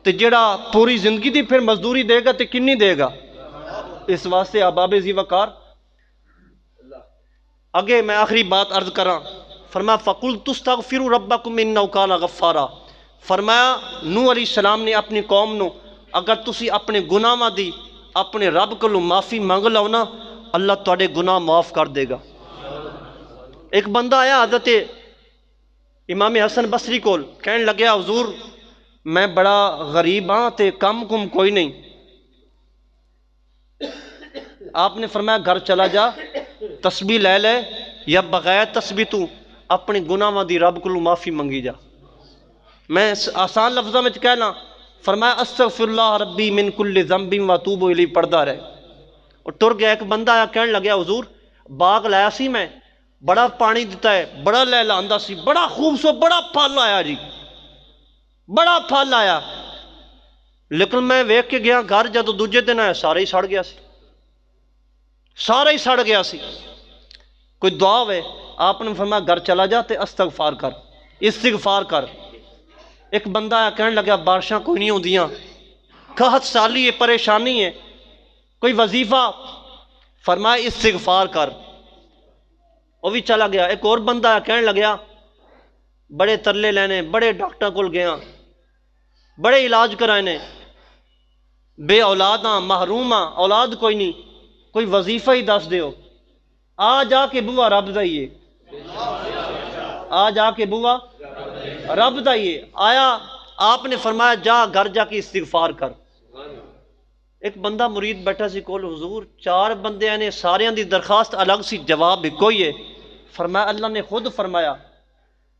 تے جیڑا پوری زندگی دی پھر مزدوری دے گا تے کنی دے گا اس واسطے احباب ذی وقار اگے میں آخری بات عرض کراں فرمایا فَقُلْتُ اسْتَغْفِرُوا رَبَّكُمْ إِنَّهُ كَانَ غَفَّارًا فرمایا نوح علیہ السلام نے اپنی قوم نو اگر تسی اپنے گناہاں دی اپنے رب کولوں معافی مانگ لو نا اللہ تواڈے گناہ معاف کر دے گا ایک بندہ آیا حضرت امام حسن بصری کول کہنے لگیا حضور میں بڑا غریب ہاں تے کم کم کوئی نہیں آپ نے فرمایا گھر چلا جا تسبیح لے لے یا بغیر تسبیح تو اپنے گناہاں دی رب کولوں معافی منگی جا میں آسان لفظوں میں کہنا فرمایا استغفر اللہ ربی من کل ذنب واتوب الیہ پڑھدا رہے اور ٹر گیا ایک بندہ آیا کہنے لگیا حضور باغ لایا سی میں بڑا پانی دیتا ہے بڑا لہلاندا سی بڑا خوبصورت بڑا پھل آیا جی بڑا پھل آیا لیکن میں ویکھ کے گیا گھر جدوں دوجے دن آیا سارا ہی سڑ گیا سی سارا ہی سڑ گیا سی کوئی دعا ہوئے آپ نے فرمایا گھر چلا جا تے استغفار کر استغفار کر ایک بندہ آیا کہنے لگا بارشاں کوئی نہیں ہوندیاں قحط سالی ہے پریشانی ہے کوئی وظیفہ فرمایا استغفار کر وہ بھی چلا گیا ایک اور بندہ آیا کہنے لگیا بڑے ترلے لینے بڑے ڈاکٹر کول گیا بڑے علاج کرائے بے اولاد ہاں محروم ہاں اولاد کوئی نہیں کوئی وظیفہ ہی دس دیو آ جا کے بوا رب دائیے آ جا کے بوا رب دائیے آیا آپ نے فرمایا جا گھر جا کے استغفار کر ایک بندہ مرید بیٹھا سی کول حضور چار بندے نے سارے دی درخواست الگ سی جواب بھی کوئی ہے فرمایا اللہ نے خود فرمایا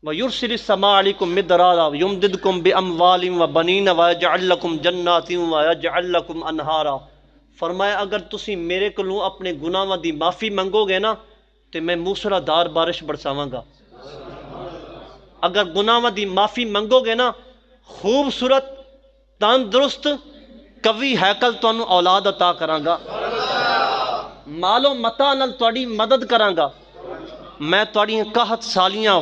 وَيُرْسِلِ السَّمَاءَ عَلَيْكُمْ مِدْرَارًا وَيُمْدِدْكُمْ بِأَمْوَالٍ وَبَنِينَ وَيَجْعَلْ لَكُمْ جَنَّاتٍ وَيَجْعَلْ لَكُمْ أَنْهَارًا فرمایا اگر تسی میرے کولوں اپنے گناہاں دی معافی منگو گے نا تو میں موسلا دار بارش برساواں گا اگر گناہاں دی معافی منگو گے نا خوبصورت تندرست قوی ہیکل تانوں اولاد عطا کراں گا مال و متاع نال تواڈی مدد کراں گا میں تواڈی قحط سالیاں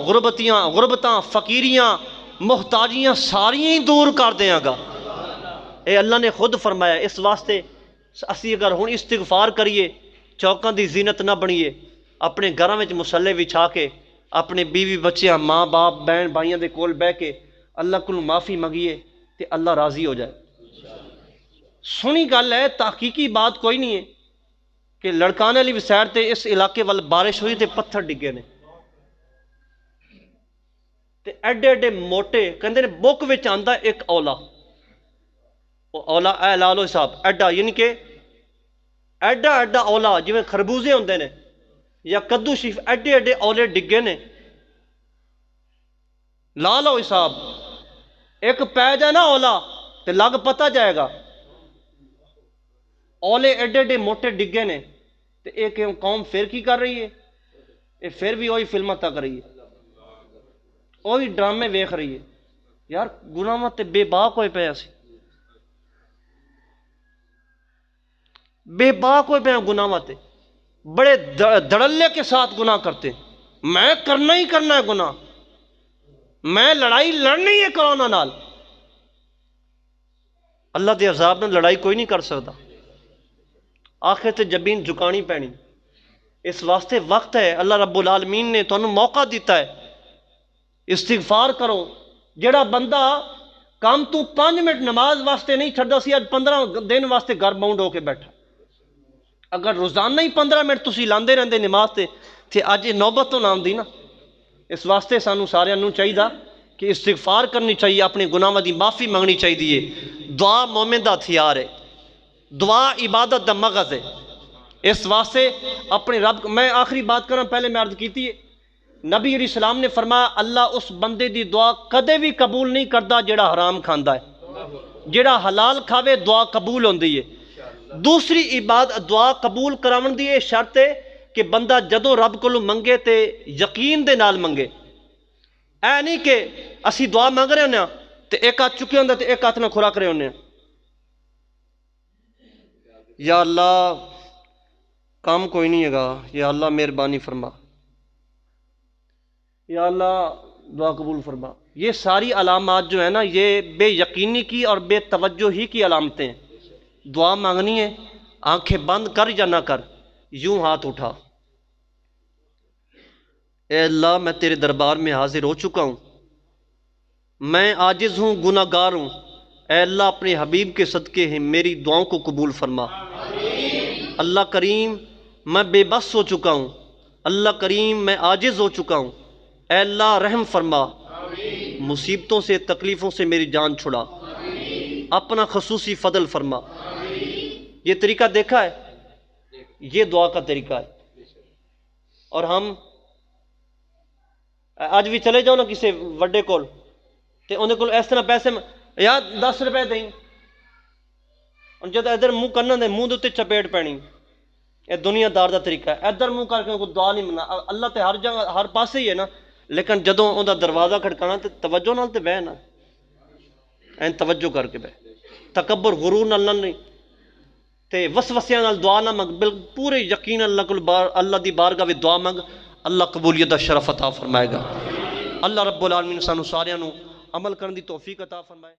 غربتاں فقیریاں محتاجیاں ساریاں ہی دور کر دیاں گا اے اللہ نے خود فرمایا اس واسطے اسی اگر ہن استغفار کریے چوکاں دی زینت نہ بنیے اپنے گھراں وچ مصلی وچھا کے اپنے بیوی بچیاں ماں باپ بہن بھائیاں دے کول بیٹھ کے اللہ کولوں معافی منگیے تے اللہ راضی ہو جائے سنی گل ہے تحقیقی بات کوئی نہیں ہے کہ لڑکانے والی سائڈ تے اس علاقے وال بارش ہوئی تے پتھر ڈگے نے تے ایڈے ایڈے موٹے کہندے نے بک وچ آندا ایک اولا اولا اے لالو صاحب ایڈا یعنی کہ ایڈا ایڈا اولا جویں خربوزے ہوندے نے یا کدو شریف ایڈے ایڈے اولے ڈگے نے لا لو صاحب ایک پی جائے نا اولا تے لگ پتہ جائے گا اولے ایڈے ایڈے موٹے ڈگے نے تے ایک قوم پھر کی کر رہی ہے؟ یہ پھر بھی وہی فلمیں تک رہی ہے، وہی ڈرامے ویکھ رہی ہے۔ یار گناہاں تے بے باک ہوئے پے، اسی بے باک ہوئے پے گناہاں تے، بڑے دھڑلے کے ساتھ گناہ کرتے ہیں۔ میں کرنا ہی کرنا ہے گناہ، میں لڑائی لڑنی ہے کرونا نال۔ اللہ دے عذاب نال لڑائی کوئی نہیں کر سکتا، آخر تے جبین جھکانی پینی۔ اس واسطے وقت ہے، اللہ رب العالمین نے تانوں موقع دیتا ہے، استغفار کرو۔ جڑا بندہ کام تو 5 منٹ نماز واسطے نہیں چھڑدا سی، اج 15 دن واسطے گھر باؤنڈ ہو کے بیٹھا۔ اگر روزانہ ہی 15 منٹ تسی لاندے رہندے نماز تے اج یہ نوبت تو نہ آندی نا۔ اس واسطے سانو سارے نوں چاہیے کہ استغفار کرنی چاہیے، اپنے گناہاں دی معافی منگنی چاہیے۔ دعا مومن دا ہتھیار ہے، دعا عبادت دا مغز ہے۔ اس واسطے اپنے رب، میں آخری بات کرنا، پہلے میں عرض کیتی ہے، نبی علیہ السلام نے فرمایا اللہ اس بندے دی دعا کدے بھی قبول نہیں کرتا جڑا حرام کھاندا ہے، جڑا حلال کھاوے دعا قبول ہوندی ہے۔ دوسری عبادت دعا قبول کراون دی یہ شرط ہے کہ بندہ جدوں رب کولوں منگے تے یقین دے نال منگے۔ اے نہیں کہ اسی دعا مانگ رہے ہونے ہاں تے ایک ہاتھ چکے ہوندے تے ایک ہاتھ نہ کھرا کرے ہونے ہاں، یا اللہ کام کوئی نہیں ہے گا، یا اللہ مہربانی فرما، یا اللہ دعا قبول فرما۔ یہ ساری علامات جو ہیں نا، یہ بے یقینی کی اور بے توجہی کی علامتیں ہیں۔ دعا مانگنی ہے، آنکھیں بند کر یا نہ کر، یوں ہاتھ اٹھا، اے اللہ میں تیرے دربار میں حاضر ہو چکا ہوں، میں عاجز ہوں، گناہ گار ہوں، اے اللہ اپنے حبیب کے صدقے ہیں میری دعاؤں کو قبول فرما۔ اللہ کریم میں بے بس ہو چکا ہوں، اللہ کریم میں عاجز ہو چکا ہوں، اے اللہ رحم فرما، مصیبتوں سے تکلیفوں سے میری جان چھڑا، اپنا خصوصی فضل فرما۔ یہ طریقہ دیکھا ہے، یہ دعا کا طریقہ ہے۔ اور ہم آج بھی چلے جاؤ نا کسی وڈے کول تے انہیں کول اس طرح پیسے یا 10 روپے دیں، اور جب ادھر منہ کرنا دے منہ دے چپیٹ پینی، یہ دنیا دار دا طریقہ ہے۔ ادھر منہ کر کے کوئی دعا نہیں منا، اللہ تے ہر جگہ ہر پاسے ہی ہے نا، لیکن جدوں اوندا دروازہ کھڑکانا تے توجہ نال تے بہ نا، این توجہ کر کے بہ، تکبر غرور نال نہیں تے وسوسیاں نال دعا نہ منگ، بلکہ پورے یقین اللہ کول اللہ دی بارگاہ وچ دعا منگ، اللہ قبولیت دا شرف عطا فرمائے گا۔ اللہ رب العالمین سانو ساریاں نو عمل کرن دی توفیق عطا فرمائے۔